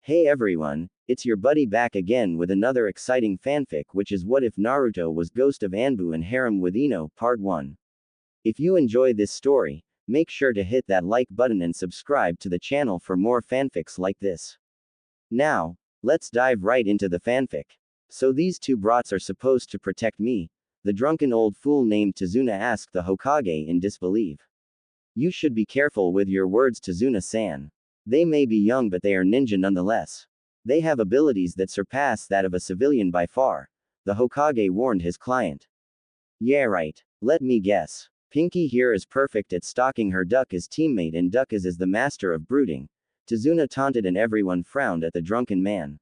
Hey everyone, it's your buddy back again with another exciting fanfic, which is What If Naruto Was Ghost of Anbu and Harem with INO, Part 1. If you enjoy this story, make sure to hit that like button and subscribe to the channel for more fanfics like this. Now, let's dive right into the fanfic. So these two brats are supposed to protect me, the drunken old fool named Tazuna asked the Hokage in disbelief. You should be careful with your words, Tazuna-san. They may be young but they are ninja nonetheless. They have abilities that surpass that of a civilian by far, the Hokage warned his client. Yeah right, let me guess. Pinky here is perfect at stalking her Duck-as teammate and Duck-as is the master of brooding. Tazuna taunted and everyone frowned at the drunken man.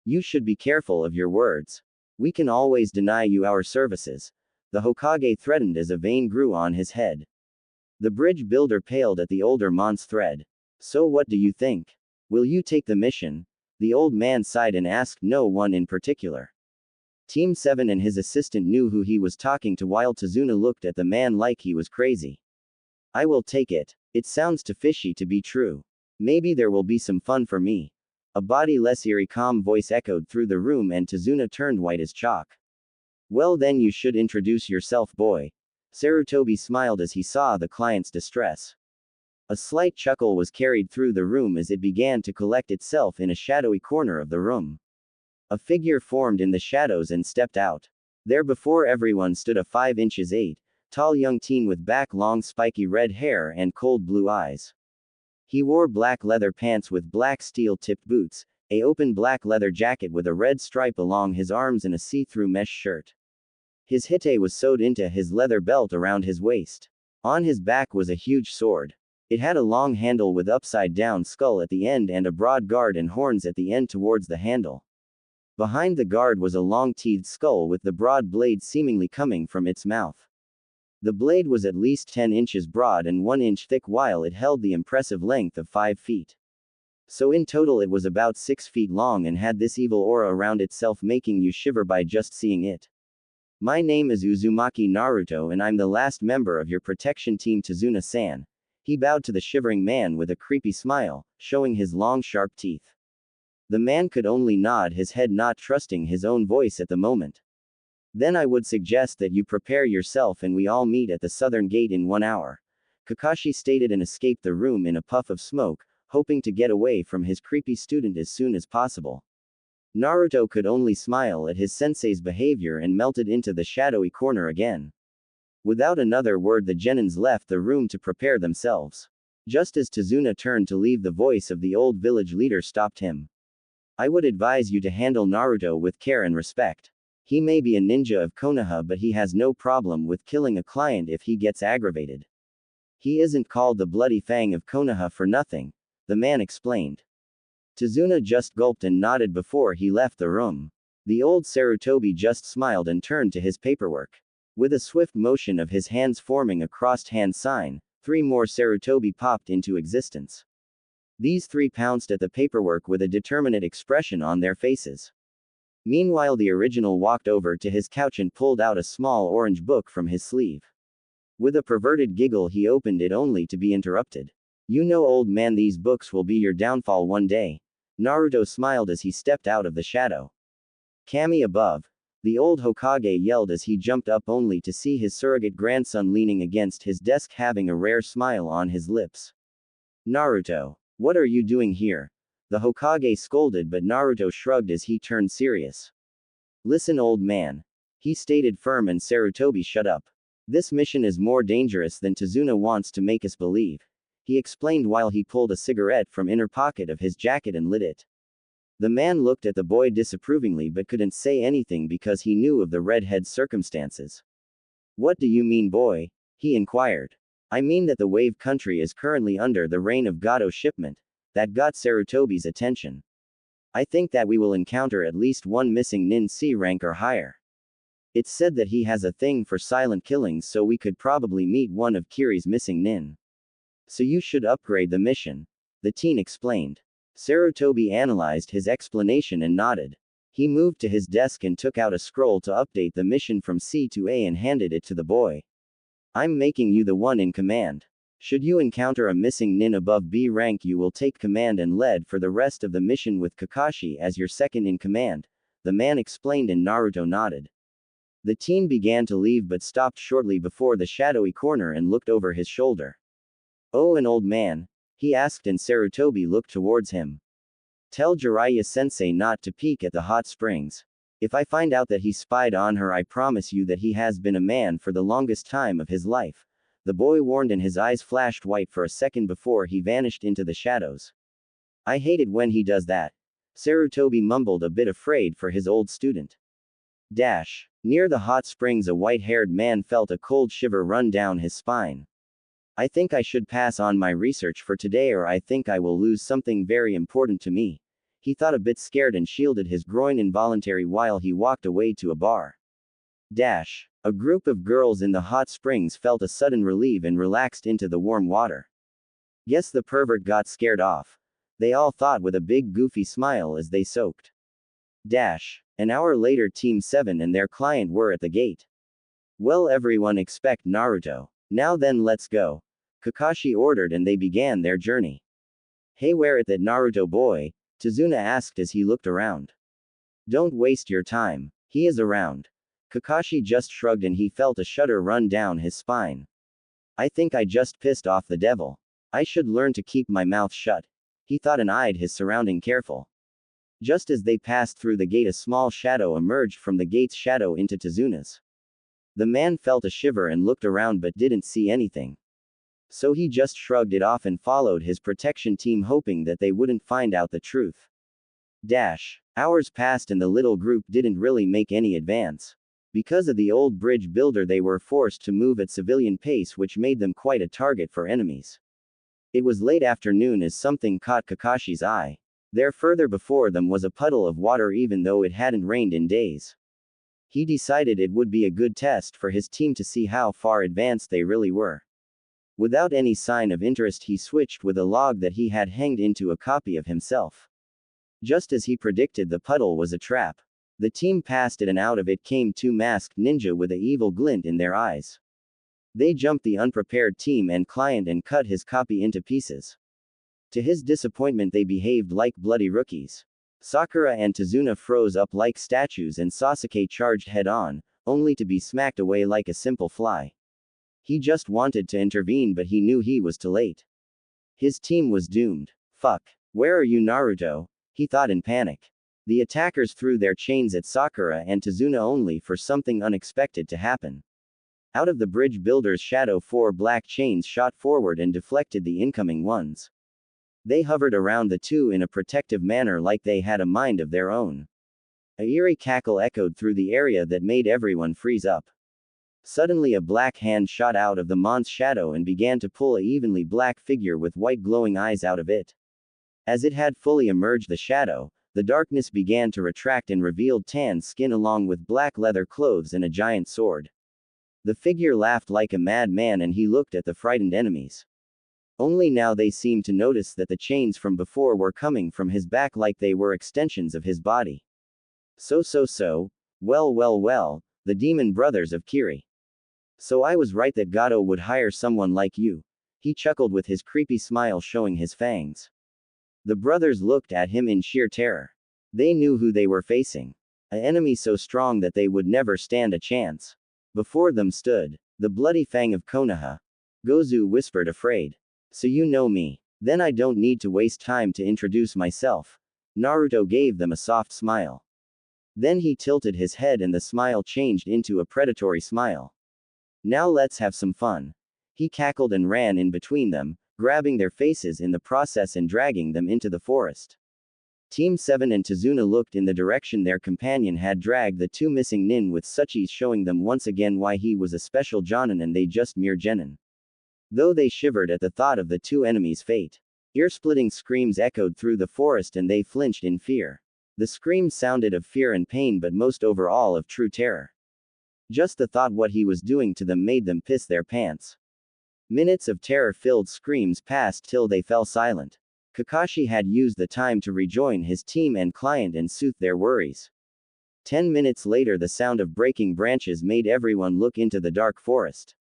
You should be careful of your words. We can always deny you our services. The Hokage threatened as a vein grew on his head. The bridge builder paled at the older man's threat. So what do you think? Will you take the mission? The old man sighed and asked no one in particular. Team 7 and his assistant knew who he was talking to while Tazuna looked at the man like he was crazy. I will take it. It sounds too fishy to be true. Maybe there will be some fun for me. A body less eerie calm voice echoed through the room and Tazuna turned white as chalk. Well then you should introduce yourself, boy. Sarutobi smiled as he saw the client's distress. A slight chuckle was carried through the room as it began to collect itself in a shadowy corner of the room. A figure formed in the shadows and stepped out. There before everyone stood a 5 inches 8, tall young teen with back long spiky red hair and cold blue eyes. He wore black leather pants with black steel-tipped boots, a open black leather jacket with a red stripe along his arms and a see-through mesh shirt. His hite was sewed into his leather belt around his waist. On his back was a huge sword. It had a long handle with upside-down skull at the end and a broad guard and horns at the end towards the handle. Behind the guard was a long-teethed skull with the broad blade seemingly coming from its mouth. The blade was at least 10 inches broad and 1 inch thick while it held the impressive length of 5 feet. So in total it was about 6 feet long and had this evil aura around itself making you shiver by just seeing it. My name is Uzumaki Naruto and I'm the last member of your protection team, Tazuna-san. He bowed to the shivering man with a creepy smile, showing his long sharp teeth. The man could only nod his head, not trusting his own voice at the moment. Then I would suggest that you prepare yourself and we all meet at the southern gate in 1 hour. Kakashi stated and escaped the room in a puff of smoke, hoping to get away from his creepy student as soon as possible. Naruto could only smile at his sensei's behavior and melted into the shadowy corner again. Without another word the genins left the room to prepare themselves. Just as Tazuna turned to leave, the voice of the old village leader stopped him. I would advise you to handle Naruto with care and respect. He may be a ninja of Konoha but he has no problem with killing a client if he gets aggravated. He isn't called the Bloody Fang of Konoha for nothing, the man explained. Tazuna just gulped and nodded before he left the room. The old Sarutobi just smiled and turned to his paperwork. With a swift motion of his hands forming a crossed hand sign, 3 more Sarutobi popped into existence. These 3 pounced at the paperwork with a determinate expression on their faces. Meanwhile the original walked over to his couch and pulled out a small orange book from his sleeve. With a perverted giggle he opened it only to be interrupted. You know, old man, these books will be your downfall one day. Naruto smiled as he stepped out of the shadow. Kami above. The old Hokage yelled as he jumped up only to see his surrogate grandson leaning against his desk having a rare smile on his lips. Naruto, what are you doing here? The Hokage scolded but Naruto shrugged as he turned serious. Listen, old man. He stated firm and Sarutobi shut up. This mission is more dangerous than Tazuna wants to make us believe. He explained while he pulled a cigarette from inner pocket of his jacket and lit it. The man looked at the boy disapprovingly but couldn't say anything because he knew of the redhead's circumstances. What do you mean, boy? He inquired. I mean that the Wave Country is currently under the reign of Gato shipment. That got Sarutobi's attention. I think that we will encounter at least one missing nin C rank or higher. It's said that he has a thing for silent killings, so we could probably meet one of Kiri's missing nin. So you should upgrade the mission. The teen explained. Sarutobi analyzed his explanation and nodded. He moved to his desk and took out a scroll to update the mission from C to A and handed it to the boy. I'm making you the one in command. Should you encounter a missing nin above B rank, you will take command and lead for the rest of the mission with Kakashi as your second in command, the man explained, and Naruto nodded. The team began to leave but stopped shortly before the shadowy corner and looked over his shoulder. "Oh, an old man?" he asked, and Sarutobi looked towards him. "Tell Jiraiya-sensei not to peek at the hot springs. If I find out that he spied on her, I promise you that he has been a man for the longest time of his life," the boy warned, and his eyes flashed white for a second before he vanished into the shadows. "I hate it when he does that," Sarutobi mumbled, a bit afraid for his old student. Near the hot springs, a white-haired man felt a cold shiver run down his spine. "I think I should pass on my research for today, or I think I will lose something very important to me," he thought, a bit scared, and shielded his groin involuntarily while he walked away to a bar. A group of girls in the hot springs felt a sudden relief and relaxed into the warm water. "Guess the pervert got scared off," they all thought with a big goofy smile as they soaked. An hour later, Team 7 and their client were at the gate. "Well, everyone expect Naruto. Now then, let's go," Kakashi ordered, and they began their journey. "Hey, where is that Naruto boy?" Tazuna asked as he looked around. "Don't waste your time. He is around." Kakashi just shrugged, and he felt a shudder run down his spine. "I think I just pissed off the devil. I should learn to keep my mouth shut," he thought, and eyed his surrounding careful. Just as they passed through the gate, a small shadow emerged from the gate's shadow into Tazuna's. The man felt a shiver and looked around but didn't see anything. So he just shrugged it off and followed his protection team, hoping that they wouldn't find out the truth. Hours passed and the little group didn't really make any advance. Because of the old bridge builder, they were forced to move at civilian pace, which made them quite a target for enemies. It was late afternoon as something caught Kakashi's eye. There, further before them, was a puddle of water, even though it hadn't rained in days. He decided it would be a good test for his team to see how far advanced they really were. Without any sign of interest, he switched with a log that he had hanged into a copy of himself. Just as he predicted, the puddle was a trap. The team passed it, and out of it came two masked ninja with an evil glint in their eyes. They jumped the unprepared team and client and cut his copy into pieces. To his disappointment, they behaved like bloody rookies. Sakura and Tazuna froze up like statues, and Sasuke charged head-on, only to be smacked away like a simple fly. He just wanted to intervene, but he knew he was too late. His team was doomed. "Fuck. Where are you, Naruto?" he thought in panic. The attackers threw their chains at Sakura and Tazuna, only for something unexpected to happen. Out of the bridge builder's shadow, 4 black chains shot forward and deflected the incoming ones. They hovered around the two in a protective manner, like they had a mind of their own. A eerie cackle echoed through the area that made everyone freeze up. Suddenly, a black hand shot out of the mon's shadow and began to pull a evenly black figure with white glowing eyes out of it. As it had fully emerged the shadow, the darkness began to retract and revealed tan skin along with black leather clothes and a giant sword. The figure laughed like a madman, and he looked at the frightened enemies. Only now they seemed to notice that the chains from before were coming from his back like they were extensions of his body. Well, the demon brothers of Kiri. So I was right that Gato would hire someone like you. He chuckled with his creepy smile showing his fangs. The brothers looked at him in sheer terror. They knew who they were facing. An enemy so strong that they would never stand a chance. Before them stood the bloody fang of Konoha. Gozu whispered, afraid. "So you know me. Then I don't need to waste time to introduce myself." Naruto gave them a soft smile. Then he tilted his head and the smile changed into a predatory smile. "Now let's have some fun." He cackled and ran in between them, grabbing their faces in the process and dragging them into the forest. Team 7 and Tazuna looked in the direction their companion had dragged the two missing nin, with such ease, showing them once again why he was a special jonin and they just mere genin. Though they shivered at the thought of the two enemies' fate. Ear-splitting screams echoed through the forest and they flinched in fear. The screams sounded of fear and pain, but most overall of true terror. Just the thought what he was doing to them made them piss their pants. Minutes of terror-filled screams passed till they fell silent. Kakashi had used the time to rejoin his team and client and soothe their worries. 10 minutes later, the sound of breaking branches made everyone look into the dark forest.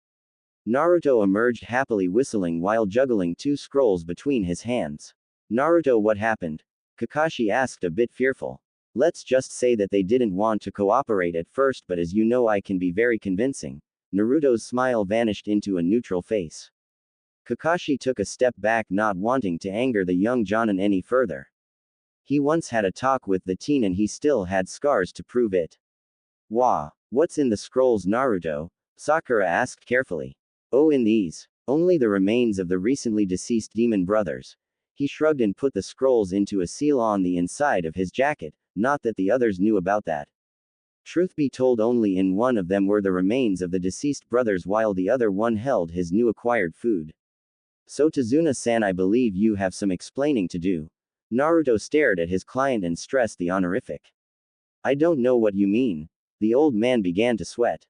Naruto emerged happily whistling while juggling two scrolls between his hands. Naruto, what happened? Kakashi asked, a bit fearful. Let's just say that they didn't want to cooperate at first, but as you know, I can be very convincing. Naruto's smile vanished into a neutral face. Kakashi took a step back, not wanting to anger the young Jonin any further. He once had a talk with the teen and he still had scars to prove it. Wah! What's in the scrolls, Naruto? Sakura asked carefully. Oh, in these. Only the remains of the recently deceased demon brothers. He shrugged and put the scrolls into a seal on the inside of his jacket, not that the others knew about that. Truth be told, only in one of them were the remains of the deceased brothers while the other one held his new acquired food. So Tazuna-san, I believe you have some explaining to do. Naruto stared at his client and stressed the honorific. I don't know what you mean. The old man began to sweat.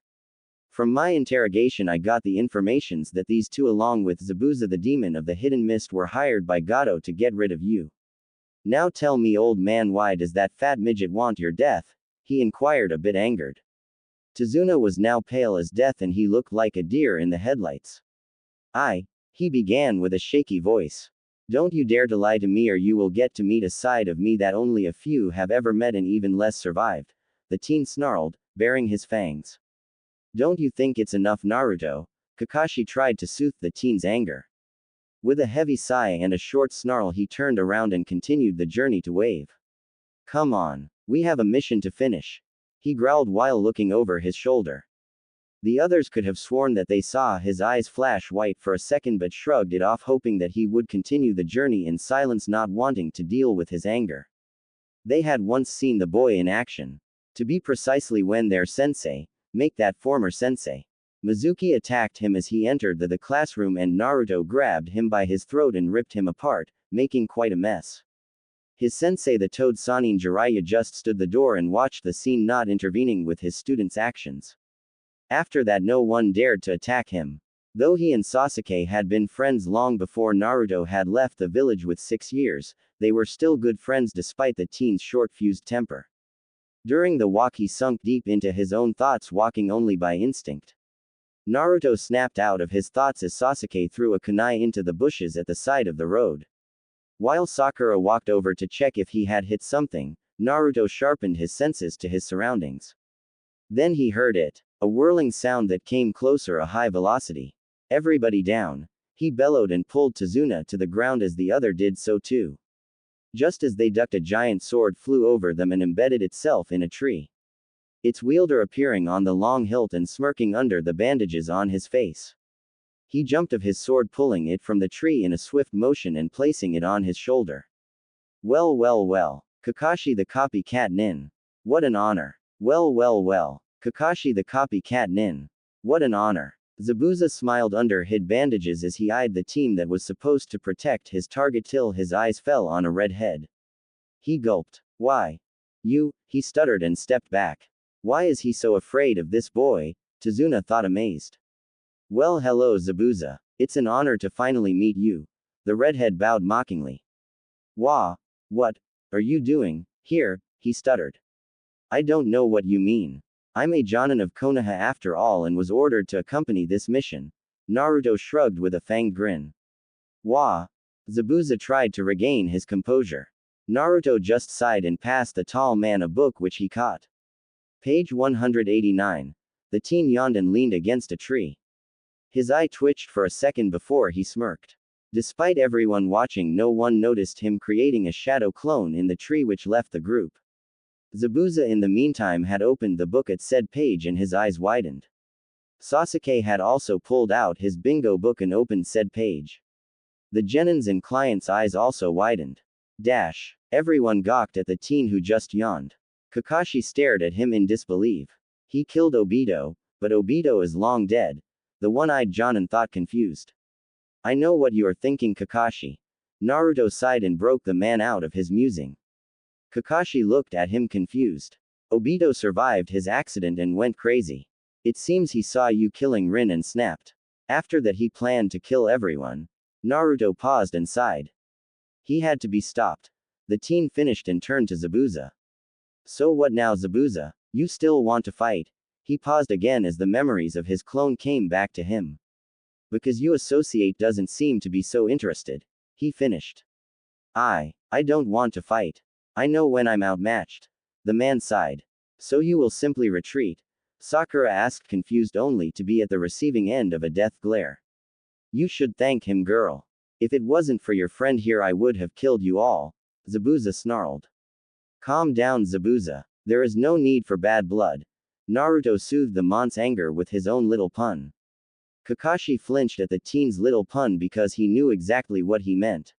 From my interrogation, I got the informations that these two, along with Zabuza the demon of the hidden mist, were hired by Gato to get rid of you. Now tell me, old man, why does that fat midget want your death? He inquired, a bit angered. Tazuna was now pale as death and he looked like a deer in the headlights. He began with a shaky voice. Don't you dare to lie to me or you will get to meet a side of me that only a few have ever met and even less survived. The teen snarled, baring his fangs. Don't you think it's enough, Naruto? Kakashi tried to soothe the teen's anger. With a heavy sigh and a short snarl, he turned around and continued the journey to Wave. Come on. We have a mission to finish. He growled while looking over his shoulder. The others could have sworn that they saw his eyes flash white for a second but shrugged it off, hoping that he would continue the journey in silence, not wanting to deal with his anger. They had once seen the boy in action. To be precisely when their sensei, make that former sensei, Mizuki, attacked him as he entered the classroom and Naruto grabbed him by his throat and ripped him apart, making quite a mess. His sensei, the Toad Sanin Jiraiya, just stood the door and watched the scene, not intervening with his students' actions. After that, no one dared to attack him. Though he and Sasuke had been friends long before Naruto had left the village with 6 years, they were still good friends despite the teen's short-fused temper. During the walk, he sunk deep into his own thoughts, walking only by instinct. Naruto snapped out of his thoughts as Sasuke threw a kunai into the bushes at the side of the road. While Sakura walked over to check if he had hit something, Naruto sharpened his senses to his surroundings. Then he heard it. A whirling sound that came closer, a high velocity. Everybody down. He bellowed and pulled Tazuna to the ground as the other did so too. Just as they ducked, a giant sword flew over them and embedded itself in a tree. Its wielder appearing on the long hilt and smirking under the bandages on his face. He jumped off his sword, pulling it from the tree in a swift motion and placing it on his shoulder. Well, well, well. Kakashi the copycat nin. What an honor. Well, well, well. Kakashi the copycat nin. What an honor. Zabuza smiled under hid bandages as he eyed the team that was supposed to protect his target till his eyes fell on a red head. He gulped. Why? You, he stuttered and stepped back. Why is he so afraid of this boy? Tazuna thought, amazed. Well, hello, Zabuza. It's an honor to finally meet you. The redhead bowed mockingly. Wah. What are you doing here? He stuttered. I don't know what you mean. I'm a Jonin of Konoha after all and was ordered to accompany this mission. Naruto shrugged with a fanged grin. Wah. Zabuza tried to regain his composure. Naruto just sighed and passed the tall man a book which he caught. Page 189. The teen yawned and leaned against a tree. His eye twitched for a second before he smirked. Despite everyone watching, no one noticed him creating a shadow clone in the tree which left the group. Zabuza in the meantime had opened the book at said page and his eyes widened. Sasuke had also pulled out his bingo book and opened said page. The genins and clients' eyes also widened. Everyone gawked at the teen who just yawned. Kakashi stared at him in disbelief. He killed Obito, but Obito is long dead. The one-eyed Jonin thought, confused. I know what you are thinking, Kakashi. Naruto sighed and broke the man out of his musing. Kakashi looked at him confused. Obito survived his accident and went crazy. It seems he saw you killing Rin and snapped. After that he planned to kill everyone. Naruto paused and sighed. He had to be stopped. The teen finished and turned to Zabuza. So what now, Zabuza? You still want to fight? He paused again as the memories of his clone came back to him. Because you associate doesn't seem to be so interested. He finished. I don't want to fight. I know when I'm outmatched. The man sighed. So you will simply retreat? Sakura asked, confused only to be at the receiving end of a death glare. You should thank him, girl. If it wasn't for your friend here, I would have killed you all. Zabuza snarled. Calm down, Zabuza. There is no need for bad blood. Naruto soothed the mont's anger with his own little pun. Kakashi flinched at the teen's little pun because he knew exactly what he meant.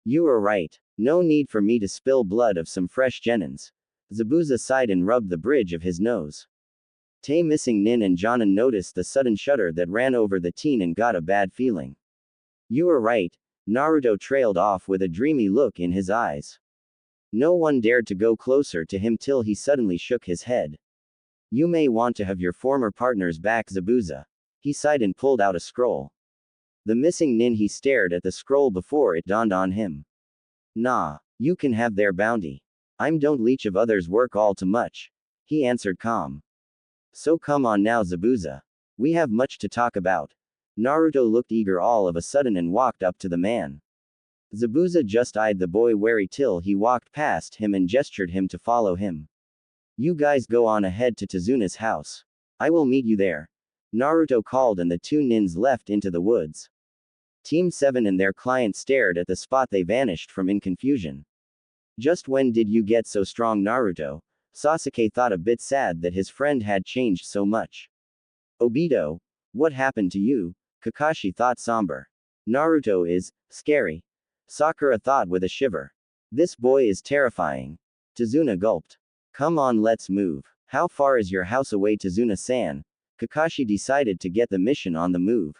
You are right. No need for me to spill blood of some fresh genins. Zabuza sighed and rubbed the bridge of his nose. Tay missing Nin and Jonin noticed the sudden shudder that ran over the teen and got a bad feeling. You are right. Naruto trailed off with a dreamy look in his eyes. No one dared to go closer to him till he suddenly shook his head. You may want to have your former partners back, Zabuza. He sighed and pulled out a scroll. The missing nin, he stared at the scroll before it dawned on him. Nah, you can have their bounty. I'm don't leech of others' work all too much. He answered calm. So come on now, Zabuza. We have much to talk about. Naruto looked eager all of a sudden and walked up to the man. Zabuza just eyed the boy wary till he walked past him and gestured him to follow him. You guys go on ahead to Tazuna's house. I will meet you there. Naruto called and the two nins left into the woods. Team 7 and their client stared at the spot they vanished from in confusion. Just when did you get so strong, Naruto? Sasuke thought, a bit sad that his friend had changed so much. Obito, what happened to you? Kakashi thought, somber. Naruto is scary. Sakura thought with a shiver. This boy is terrifying. Tazuna gulped. Come on, let's move. How far is your house away, Tazuna-san? Kakashi decided to get the mission on the move.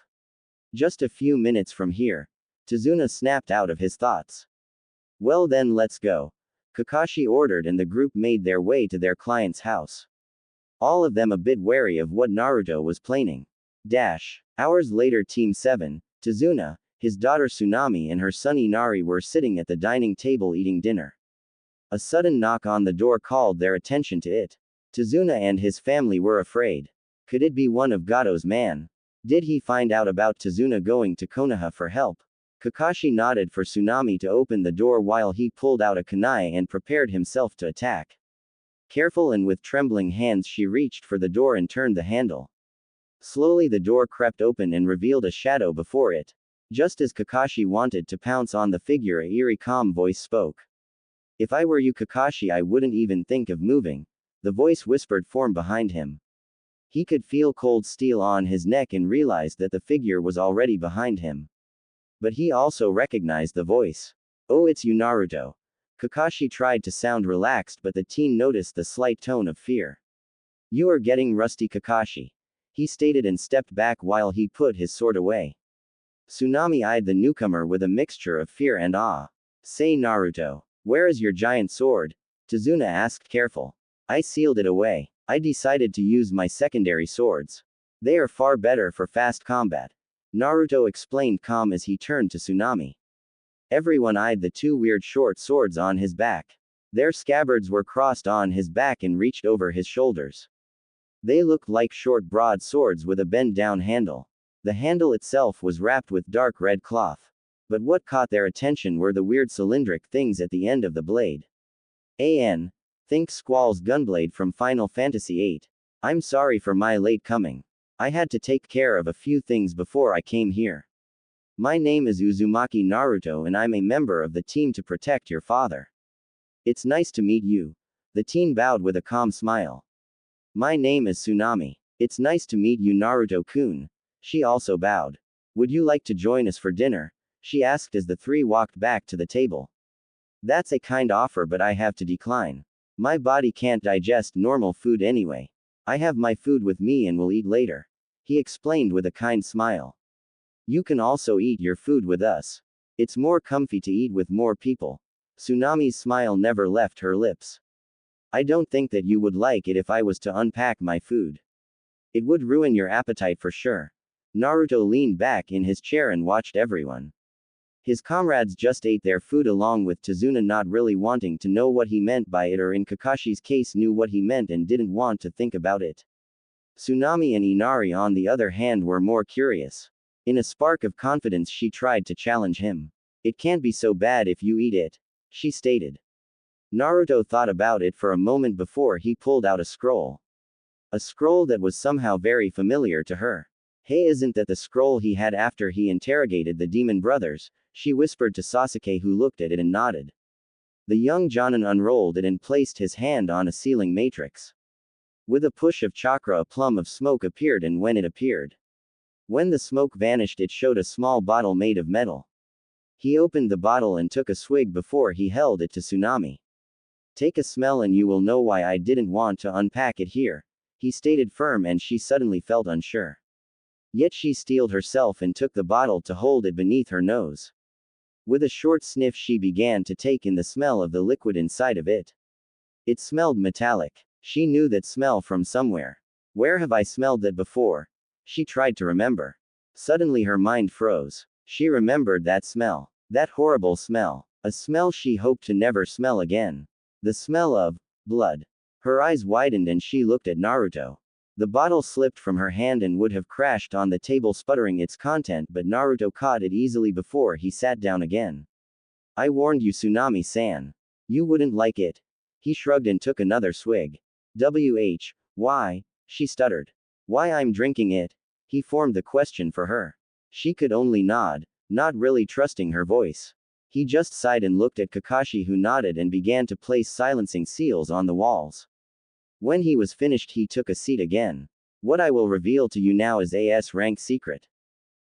Just a few minutes from here. Tazuna snapped out of his thoughts. Well then, let's go. Kakashi ordered and the group made their way to their client's house. All of them a bit wary of what Naruto was planning. Hours later, Team 7, Tazuna, his daughter Tsunami and her son Inari were sitting at the dining table eating dinner. A sudden knock on the door called their attention to it. Tazuna and his family were afraid. Could it be one of Gato's men? Did he find out about Tazuna going to Konoha for help? Kakashi nodded for Tsunami to open the door while he pulled out a kunai and prepared himself to attack. Careful and with trembling hands, she reached for the door and turned the handle. Slowly the door crept open and revealed a shadow before it. Just as Kakashi wanted to pounce on the figure, a eerie calm voice spoke. If I were you, Kakashi, I wouldn't even think of moving. The voice whispered from behind him. He could feel cold steel on his neck and realized that the figure was already behind him. But he also recognized the voice. Oh, it's you, Naruto. Kakashi tried to sound relaxed, but the teen noticed the slight tone of fear. You are getting rusty, Kakashi. He stated and stepped back while he put his sword away. Tsunami eyed the newcomer with a mixture of fear and awe. Say, Naruto, where is your giant sword? Tazuna asked, careful. I sealed it away. I decided to use my secondary swords. They are far better for fast combat. Naruto explained calm as he turned to Tsunami. Everyone eyed the two weird short swords on his back. Their scabbards were crossed on his back and reached over his shoulders. They looked like short broad swords with a bent-down handle. The handle itself was wrapped with dark red cloth. But what caught their attention were the weird cylindric things at the end of the blade. Think Squall's gunblade from Final Fantasy VIII. I'm sorry for my late coming. I had to take care of a few things before I came here. My name is Uzumaki Naruto and I'm a member of the team to protect your father. It's nice to meet you. The teen bowed with a calm smile. My name is Tsunami. It's nice to meet you, Naruto-kun. She also bowed. Would you like to join us for dinner? She asked as the three walked back to the table. That's a kind offer, but I have to decline. My body can't digest normal food anyway. I have my food with me and will eat later. He explained with a kind smile. You can also eat your food with us. It's more comfy to eat with more people. Tsunami's smile never left her lips. I don't think that you would like it if I was to unpack my food. It would ruin your appetite for sure. Naruto leaned back in his chair and watched everyone. His comrades just ate their food along with Tazuna, not really wanting to know what he meant by it, or in Kakashi's case knew what he meant and didn't want to think about it. Tsunami and Inari on the other hand were more curious. In a spark of confidence, she tried to challenge him. It can't be so bad if you eat it, she stated. Naruto thought about it for a moment before he pulled out a scroll. A scroll that was somehow very familiar to her. Hey, isn't that the scroll he had after he interrogated the demon brothers? She whispered to Sasuke, who looked at it and nodded. The young Jonin unrolled it and placed his hand on a sealing matrix. With a push of chakra, a plum of smoke appeared, and when it appeared, when the smoke vanished, it showed a small bottle made of metal. He opened the bottle and took a swig before he held it to Tsunami. Take a smell and you will know why I didn't want to unpack it here, he stated firm, and she suddenly felt unsure. Yet she steeled herself and took the bottle to hold it beneath her nose. With a short sniff, she began to take in the smell of the liquid inside of it. It smelled metallic. She knew that smell from somewhere. Where have I smelled that before? She tried to remember. Suddenly her mind froze. She remembered that smell. That horrible smell. A smell she hoped to never smell again. The smell of blood. Her eyes widened and she looked at Naruto. The bottle slipped from her hand and would have crashed on the table, sputtering its content, but Naruto caught it easily before he sat down again. I warned you, Tsunami-san. You wouldn't like it. He shrugged and took another swig. Why? She stuttered. Why I'm drinking it? He formed the question for her. She could only nod, not really trusting her voice. He just sighed and looked at Kakashi, who nodded and began to place silencing seals on the walls. When he was finished, he took a seat again. What I will reveal to you now is a S-rank secret.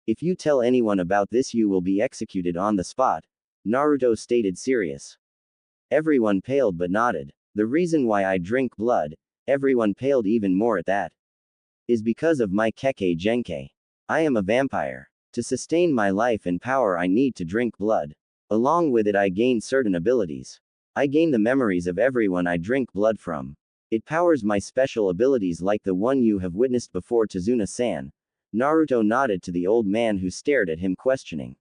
If you tell anyone about this, you will be executed on the spot, Naruto stated serious. Everyone paled but nodded. The reason why I drink blood, everyone paled even more at that, is because of my Kekkei Genkai. I am a vampire. To sustain my life and power, I need to drink blood. Along with it, I gain certain abilities. I gain the memories of everyone I drink blood from. It powers my special abilities like the one you have witnessed before, Tazuna-san. Naruto nodded to the old man, who stared at him questioning.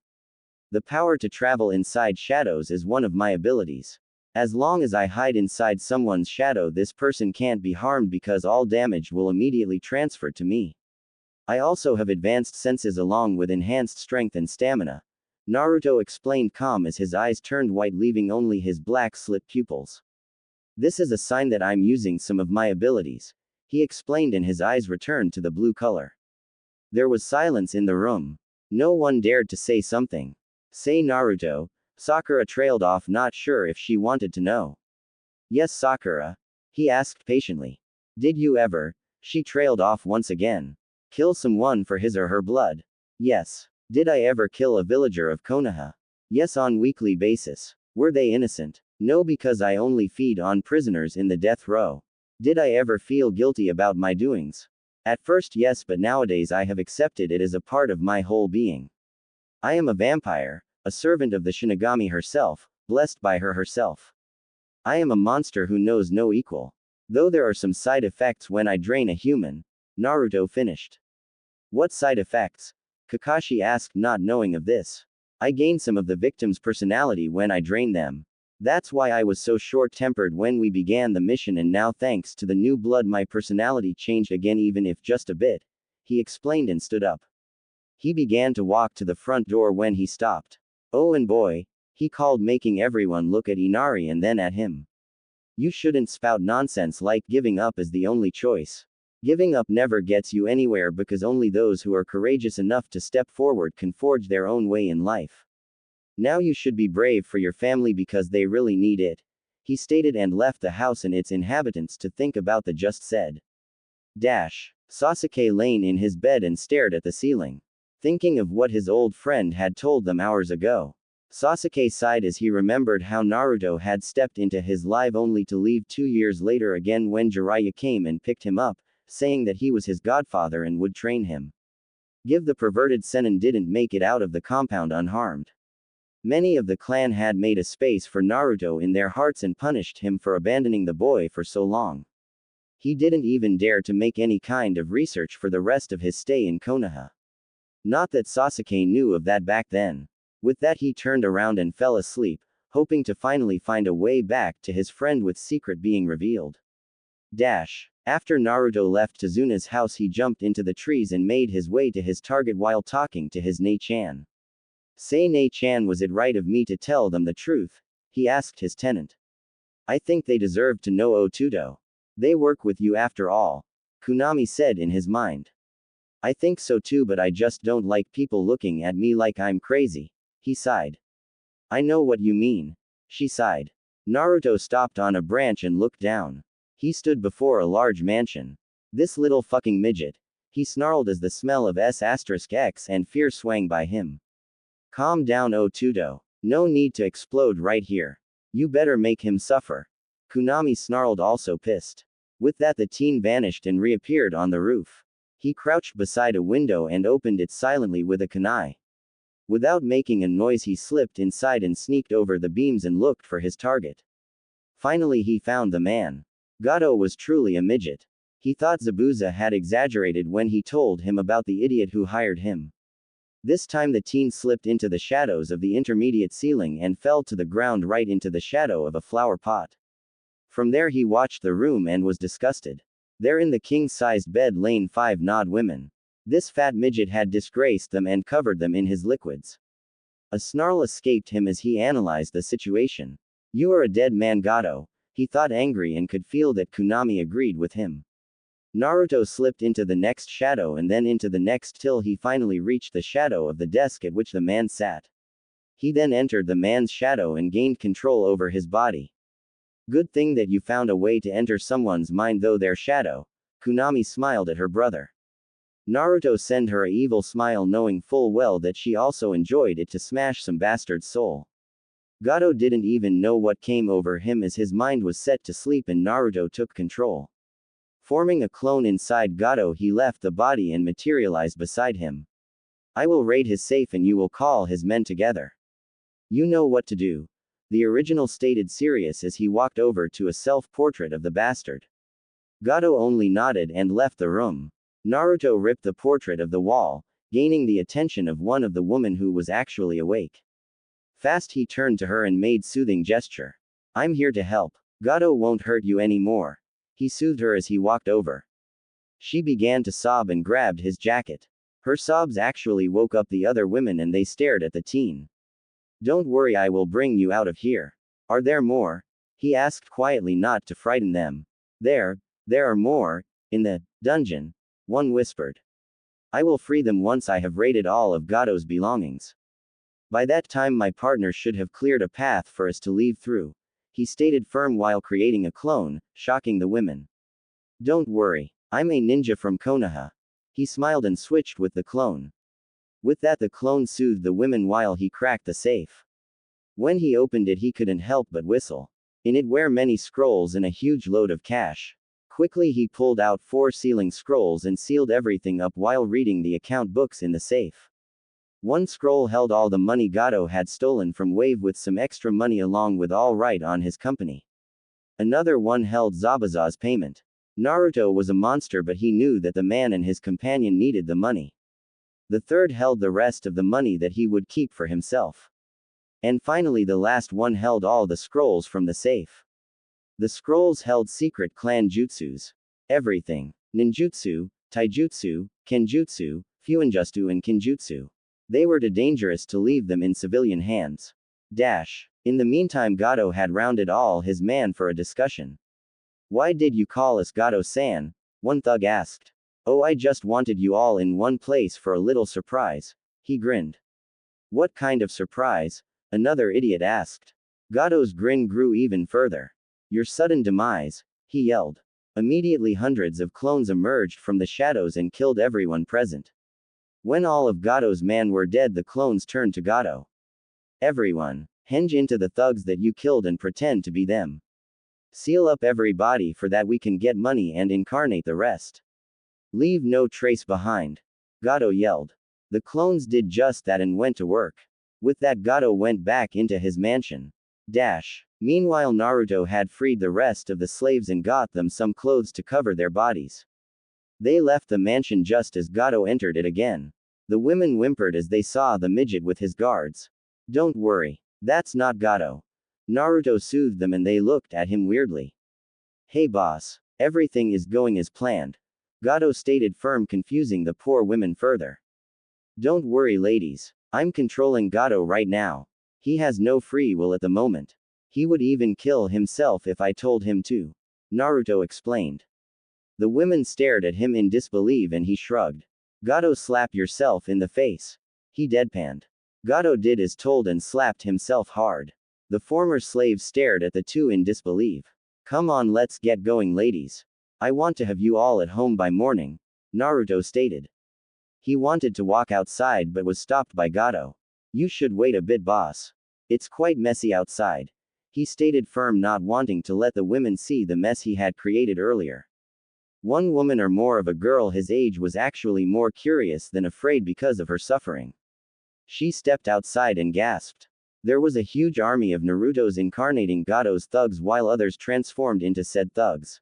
The power to travel inside shadows is one of my abilities. As long as I hide inside someone's shadow, this person can't be harmed because all damage will immediately transfer to me. I also have advanced senses along with enhanced strength and stamina, Naruto explained, calm as his eyes turned white, leaving only his black slit pupils. This is a sign that I'm using some of my abilities, he explained, and his eyes returned to the blue color. There was silence in the room. No one dared to say something. Say, Naruto. Sakura trailed off, not sure if she wanted to know. Yes, Sakura? He asked patiently. Did you ever? She trailed off once again. Kill someone for his or her blood? Yes. Did I ever kill a villager of Konoha? Yes, on weekly basis. Were they innocent? No, because I only feed on prisoners in the death row. Did I ever feel guilty about my doings? At first, yes, but nowadays I have accepted it as a part of my whole being. I am a vampire, a servant of the Shinigami herself, blessed by her herself. I am a monster who knows no equal. Though there are some side effects when I drain a human, Naruto finished. What side effects? Kakashi asked, not knowing of this. I gain some of the victim's personality when I drain them. That's why I was so short-tempered when we began the mission, and now thanks to the new blood my personality changed again, even if just a bit, he explained and stood up. He began to walk to the front door when he stopped. Oh, and boy, he called, making everyone look at Inari and then at him. You shouldn't spout nonsense like giving up is the only choice. Giving up never gets you anywhere, because only those who are courageous enough to step forward can forge their own way in life. Now you should be brave for your family because they really need it, he stated, and left the house and its inhabitants to think about the just said. Sasuke lay in his bed and stared at the ceiling, thinking of what his old friend had told them hours ago. Sasuke sighed as he remembered how Naruto had stepped into his life only to leave 2 years later again when Jiraiya came and picked him up, saying that he was his godfather and would train him. Give the perverted Sennin didn't make it out of the compound unharmed. Many of the clan had made a space for Naruto in their hearts and punished him for abandoning the boy for so long. He didn't even dare to make any kind of research for the rest of his stay in Konoha. Not that Sasuke knew of that back then. With that, he turned around and fell asleep, hoping to finally find a way back to his friend with secret being revealed. After Naruto left Tazuna's house, he jumped into the trees and made his way to his target while talking to his Ne-chan. Say Ne-chan, was it right of me to tell them the truth? He asked his tenant. I think they deserve to know Otudo. They work with you after all. Kunami said in his mind. I think so too, but I just don't like people looking at me like I'm crazy. He sighed. I know what you mean. She sighed. Naruto stopped on a branch and looked down. He stood before a large mansion. This little fucking midget. He snarled as the smell of S*X and fear swang by him. Calm down, Otudo. No need to explode right here. You better make him suffer. Kunami snarled, also pissed. With that, the teen vanished and reappeared on the roof. He crouched beside a window and opened it silently with a kunai. Without making a noise, he slipped inside and sneaked over the beams and looked for his target. Finally, he found the man. Gato was truly a midget. He thought Zabuza had exaggerated when he told him about the idiot who hired him. This time the teen slipped into the shadows of the intermediate ceiling and fell to the ground right into the shadow of a flower pot. From there he watched the room and was disgusted. There in the king-sized bed lay 5 gnawed women. This fat midget had disgraced them and covered them in his liquids. A snarl escaped him as he analyzed the situation. You are a dead man, Gato. He thought, angry, and could feel that Kunami agreed with him. Naruto slipped into the next shadow and then into the next till he finally reached the shadow of the desk at which the man sat. He then entered the man's shadow and gained control over his body. Good thing that you found a way to enter someone's mind though their shadow. Kunami smiled at her brother. Naruto sent her a evil smile, knowing full well that she also enjoyed it to smash some bastard's soul. Gato didn't even know what came over him as his mind was set to sleep and Naruto took control. Forming a clone inside Gato, he left the body and materialized beside him. I will raid his safe and you will call his men together. You know what to do. The original stated serious as he walked over to a self-portrait of the bastard. Gato only nodded and left the room. Naruto ripped the portrait of the wall, gaining the attention of one of the women who was actually awake. Fast he turned to her and made soothing gesture. I'm here to help. Gato won't hurt you anymore. He soothed her as he walked over. She began to sob and grabbed his jacket. Her sobs actually woke up the other women and they stared at the teen. Don't worry, I will bring you out of here. Are there more? He asked quietly, not to frighten them. There are more, in the dungeon. One whispered. I will free them once I have raided all of Gato's belongings. By that time my partner should have cleared a path for us to leave through. He stated firm while creating a clone, shocking the women. Don't worry. I'm a ninja from Konoha. He smiled and switched with the clone. With that the clone soothed the women while he cracked the safe. When he opened it he couldn't help but whistle. In it were many scrolls and a huge load of cash. Quickly he pulled out 4 sealing scrolls and sealed everything up while reading the account books in the safe. One scroll held all the money Gato had stolen from Wave with some extra money along with all right on his company. Another one held Zabuza's payment. Naruto was a monster, but he knew that the man and his companion needed the money. The third held the rest of the money that he would keep for himself. And finally the last one held all the scrolls from the safe. The scrolls held secret clan jutsus. Everything. Ninjutsu, taijutsu, kenjutsu, fuinjutsu and kinjutsu. They were too dangerous to leave them in civilian hands. In the meantime Gato had rounded all his men for a discussion. Why did you call us Gato-san? One thug asked. Oh, I just wanted you all in one place for a little surprise. He grinned. What kind of surprise? Another idiot asked. Gato's grin grew even further. Your sudden demise, he yelled. Immediately hundreds of clones emerged from the shadows and killed everyone present. When all of Gato's men were dead the clones turned to Gato. Everyone, henge into the thugs that you killed and pretend to be them. Seal up every body for that we can get money and incarnate the rest. Leave no trace behind. Gato yelled. The clones did just that and went to work. With that Gato went back into his mansion. Meanwhile Naruto had freed the rest of the slaves and got them some clothes to cover their bodies. They left the mansion just as Gato entered it again. The women whimpered as they saw the midget with his guards. Don't worry. That's not Gato. Naruto soothed them and they looked at him weirdly. Hey boss. Everything is going as planned. Gato stated firm, confusing the poor women further. Don't worry, ladies. I'm controlling Gato right now. He has no free will at the moment. He would even kill himself if I told him to. Naruto explained. The women stared at him in disbelief and he shrugged. Gato, slap yourself in the face. He deadpanned. Gato did as told and slapped himself hard. The former slaves stared at the two in disbelief. Come on, let's get going, ladies. I want to have you all at home by morning, Naruto stated. He wanted to walk outside but was stopped by Gato. You should wait a bit, boss. It's quite messy outside. He stated firm, not wanting to let the women see the mess he had created earlier. One woman or more of a girl his age was actually more curious than afraid because of her suffering. She stepped outside and gasped. There was a huge army of Naruto's incarnating Gato's thugs while others transformed into said thugs.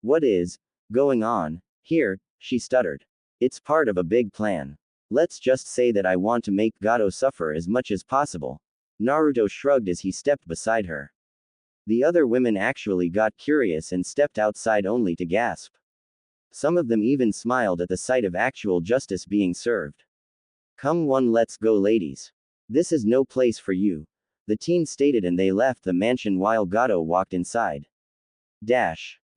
What is going on here? She stuttered. It's part of a big plan. Let's just say that I want to make Gato suffer as much as possible. Naruto shrugged as he stepped beside her. The other women actually got curious and stepped outside only to gasp. Some of them even smiled at the sight of actual justice being served. Come on, let's go, ladies. This is no place for you, the teen stated, and they left the mansion while Gato walked inside.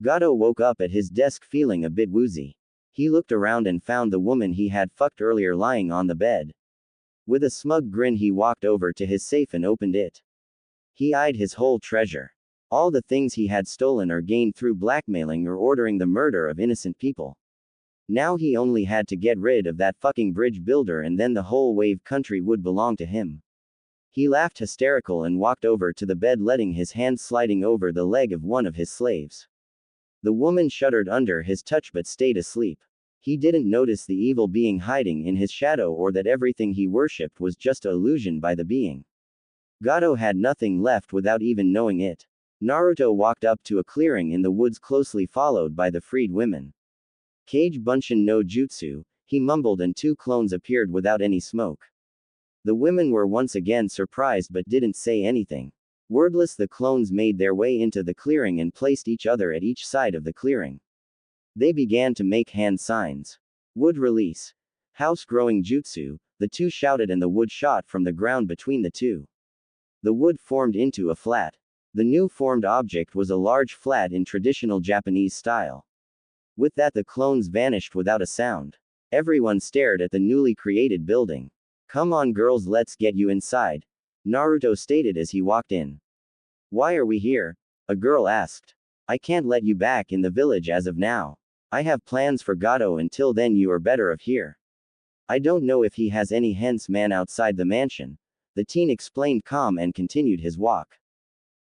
Gato woke up at his desk feeling a bit woozy. He looked around and found the woman he had fucked earlier lying on the bed. With a smug grin he walked over to his safe and opened it. He eyed his whole treasure. All the things he had stolen or gained through blackmailing or ordering the murder of innocent people. Now he only had to get rid of that fucking bridge builder and then the whole wave country would belong to him. He laughed hysterical and walked over to the bed, letting his hand sliding over the leg of one of his slaves. The woman shuddered under his touch but stayed asleep. He didn't notice the evil being hiding in his shadow or that everything he worshipped was just an illusion by the being. Gato had nothing left without even knowing it. Naruto walked up to a clearing in the woods closely followed by the freed women. Kage Bunshin no Jutsu, he mumbled, and two clones appeared without any smoke. The women were once again surprised but didn't say anything. Wordless, the clones made their way into the clearing and placed each other at each side of the clearing. They began to make hand signs. Wood release. House growing jutsu, the two shouted, and the wood shot from the ground between the two. The wood formed into a flat. The new formed object was a large flat in traditional Japanese style. With that, the clones vanished without a sound. Everyone stared at the newly created building. Come on, girls, let's get you inside, Naruto stated as he walked in. Why are we here? A girl asked. I can't let you back in the village as of now. I have plans for Gato. Until then, you are better off here. I don't know if he has any henchman outside the mansion, the teen explained calm and continued his walk.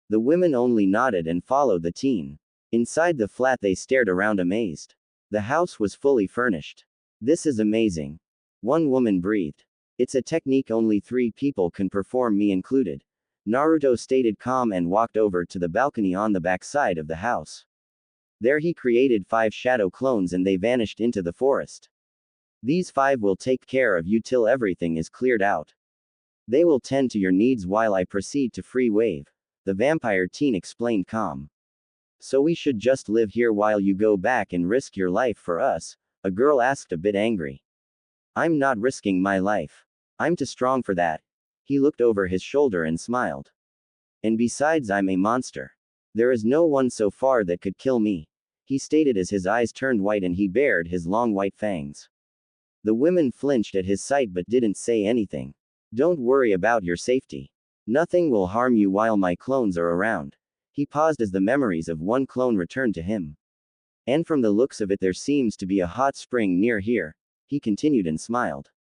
The women only nodded and followed the teen. Inside the flat they stared around amazed. The house was fully furnished. This is amazing. One woman breathed. It's a technique only 3 people can perform, me included, Naruto stated calm and walked over to the balcony on the back side of the house. There he created 5 shadow clones and they vanished into the forest. These 5 will take care of you till everything is cleared out. They will tend to your needs while I proceed to free wave, the vampire teen explained calm. So we should just live here while you go back and risk your life for us? A girl asked, a bit angry. I'm not risking my life. I'm too strong for that. He looked over his shoulder and smiled. And besides, I'm a monster. There is no one so far that could kill me, he stated as his eyes turned white and he bared his long white fangs. The women flinched at his sight but didn't say anything. Don't worry about your safety. Nothing will harm you while my clones are around. He paused as the memories of one clone returned to him. And from the looks of it, there seems to be a hot spring near here, he continued and smiled.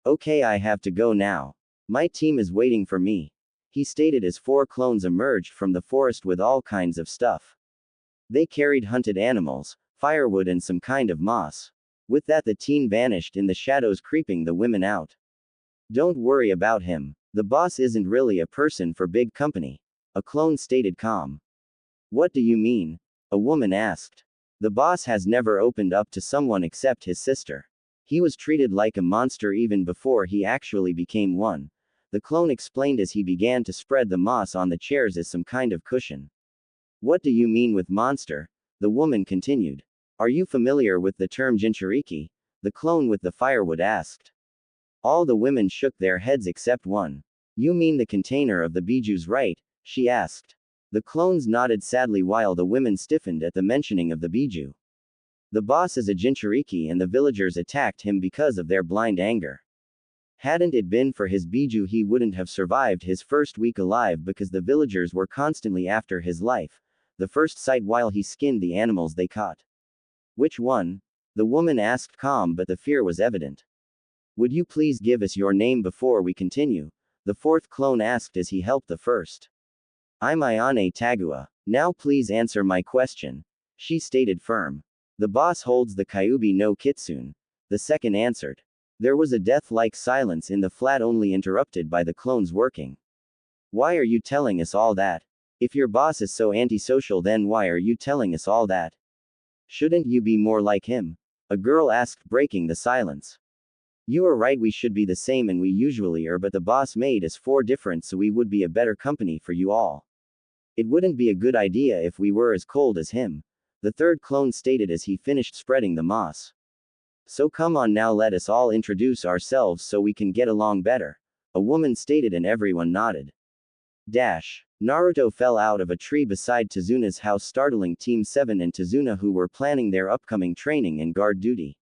Okay, I have to go now. My team is waiting for me, he stated as 4 clones emerged from the forest with all kinds of stuff. They carried hunted animals, firewood, and some kind of moss. With that, the teen vanished in the shadows, creeping the women out. Don't worry about him. The boss isn't really a person for big company, a clone stated calm. What do you mean? A woman asked. The boss has never opened up to someone except his sister. He was treated like a monster even before he actually became one, the clone explained as he began to spread the moss on the chairs as some kind of cushion. What do you mean with monster? The woman continued. Are you familiar with the term Jinchuriki? The clone with the firewood asked. All the women shook their heads except one. You mean the container of the bijus, right? She asked. The clones nodded sadly while the women stiffened at the mentioning of the biju. The boss is a Jinchuriki and the villagers attacked him because of their blind anger. Hadn't it been for his biju, he wouldn't have survived his first week alive because the villagers were constantly after his life. The first sight while he skinned the animals they caught. Which one? The woman asked, calm, but the fear was evident. Would you please give us your name before we continue? The fourth clone asked as he helped the first. I'm Ayane Tagua. Now please answer my question. She stated firm. The boss holds the Kyubi no Kitsune. The second answered. There was a death-like silence in the flat, only interrupted by the clones working. Why are you telling us all that? If your boss is so antisocial, then why are you telling us all that? Shouldn't you be more like him? A girl asked, breaking the silence. You are right, we should be the same, and we usually are, but the boss made us four different so we would be a better company for you all. It wouldn't be a good idea if we were as cold as him. The third clone stated as he finished spreading the moss. So come on now, let us all introduce ourselves so we can get along better. A woman stated and everyone nodded. Naruto fell out of a tree beside Tezuna's house, startling Team 7 and Tezuna, who were planning their upcoming training and guard duty.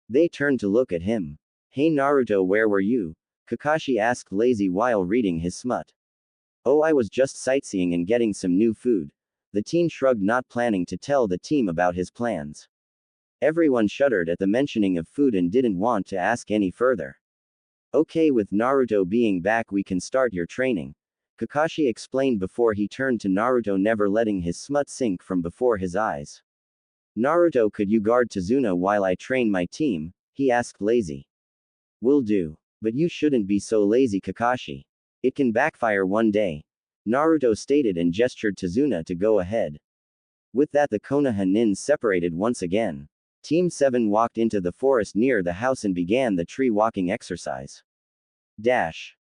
They turned to look at him. Hey Naruto, where were you? Kakashi asked lazy while reading his smut. Oh, I was just sightseeing and getting some new food. The teen shrugged, not planning to tell the team about his plans. Everyone shuddered at the mentioning of food and didn't want to ask any further. Okay, with Naruto being back we can start your training. Kakashi explained before he turned to Naruto, never letting his smut sink from before his eyes. Naruto, could you guard Tezuna while I train my team? He asked lazy. Will do. But you shouldn't be so lazy, Kakashi. It can backfire one day. Naruto stated and gestured Tezuna to go ahead. With that, the Konoha nins separated once again. Team 7 walked into the forest near the house and began the tree walking exercise.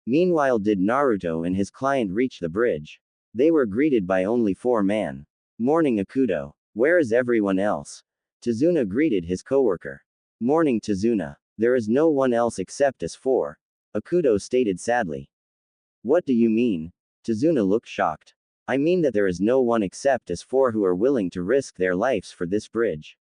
Meanwhile, did Naruto and his client reach the bridge? They were greeted by only 4 men. Morning, Akudo. Where is everyone else? Tezuna greeted his coworker. Morning, Tezuna. There is no one else except us 4. Akudo stated sadly. What do you mean? Tezuna looked shocked. I mean that there is no one except us 4 who are willing to risk their lives for this bridge.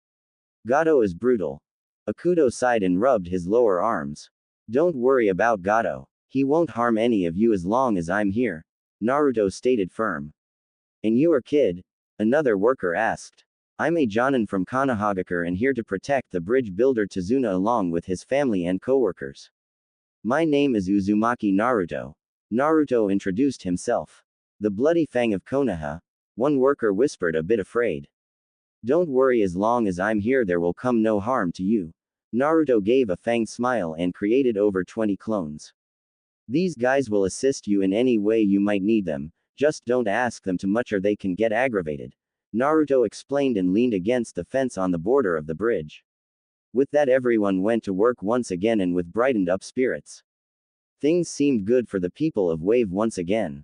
Gato is brutal. Akudo sighed and rubbed his lower arms. Don't worry about Gato. He won't harm any of you as long as I'm here. Naruto stated firm. And you are kid? Another worker asked. I'm a Jonin from Konohagakure and here to protect the bridge builder Tezuna along with his family and coworkers. My name is Uzumaki Naruto. Naruto introduced himself. The bloody fang of Konoha? One worker whispered, a bit afraid. Don't worry, as long as I'm here there will come no harm to you. Naruto gave a fang smile and created over 20 clones. These guys will assist you in any way you might need them, just don't ask them too much or they can get aggravated. Naruto explained and leaned against the fence on the border of the bridge. With that, everyone went to work once again and with brightened up spirits. Things seemed good for the people of Wave once again.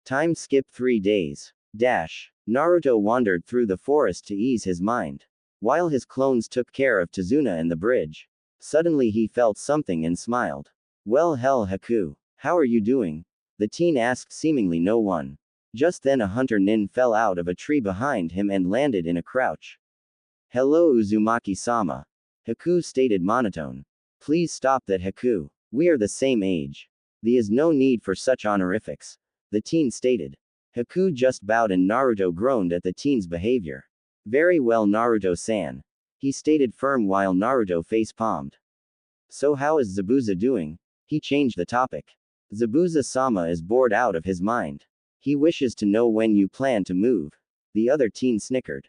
Time skipped 3 days. Naruto wandered through the forest to ease his mind. While his clones took care of Tezuna and the bridge. Suddenly he felt something and smiled. Well, hell, Haku. How are you doing? The teen asked, seemingly no one. Just then a hunter nin fell out of a tree behind him and landed in a crouch. Hello, Uzumaki-sama. Haku stated monotone. Please stop that, Haku. We are the same age. There is no need for such honorifics. The teen stated. Haku just bowed and Naruto groaned at the teen's behavior. Very well, Naruto-san. He stated firm while Naruto face-palmed. So how is Zabuza doing? He changed the topic. Zabuza-sama is bored out of his mind. He wishes to know when you plan to move. The other teen snickered.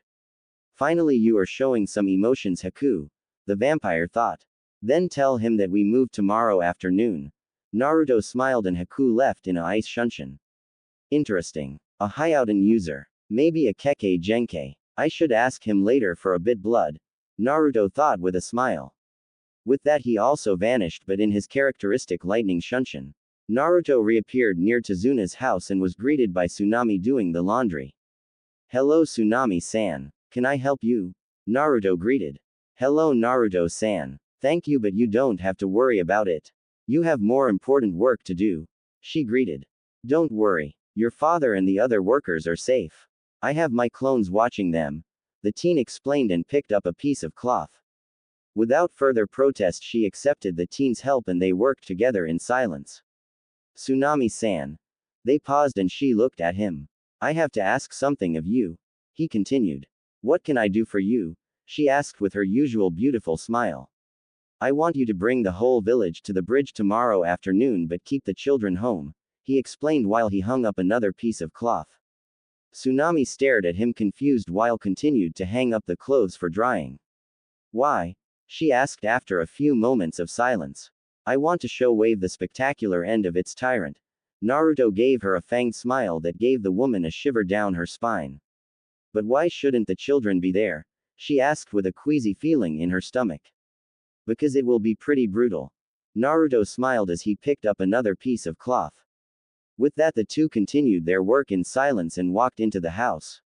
Finally, you are showing some emotions, Haku. The vampire thought. Then tell him that we move tomorrow afternoon. Naruto smiled and Haku left in a ice shunshin. Interesting. A Hyouden user. Maybe a Kekkei Genkei. I should ask him later for a bit blood. Naruto thought with a smile. With that he also vanished, but in his characteristic lightning shunshin. Naruto reappeared near Tezuna's house and was greeted by Tsunami doing the laundry. Hello, Tsunami-san. Can I help you? Naruto greeted. Hello Naruto-san. Thank you, but you don't have to worry about it. You have more important work to do. She greeted. Don't worry. Your father and the other workers are safe. I have my clones watching them. The teen explained and picked up a piece of cloth. Without further protest, she accepted the teen's help and they worked together in silence. Tsunami-san. They paused and she looked at him. I have to ask something of you. He continued. What can I do for you? She asked with her usual beautiful smile. I want you to bring the whole village to the bridge tomorrow afternoon, but keep the children home, he explained while he hung up another piece of cloth. Tsunami stared at him confused while continued to hang up the clothes for drying. Why? She asked after a few moments of silence. I want to show Wave the spectacular end of its tyrant. Naruto gave her a fanged smile that gave the woman a shiver down her spine. But why shouldn't the children be there? She asked with a queasy feeling in her stomach. Because it will be pretty brutal. Naruto smiled as he picked up another piece of cloth. With that, the two continued their work in silence and walked into the house.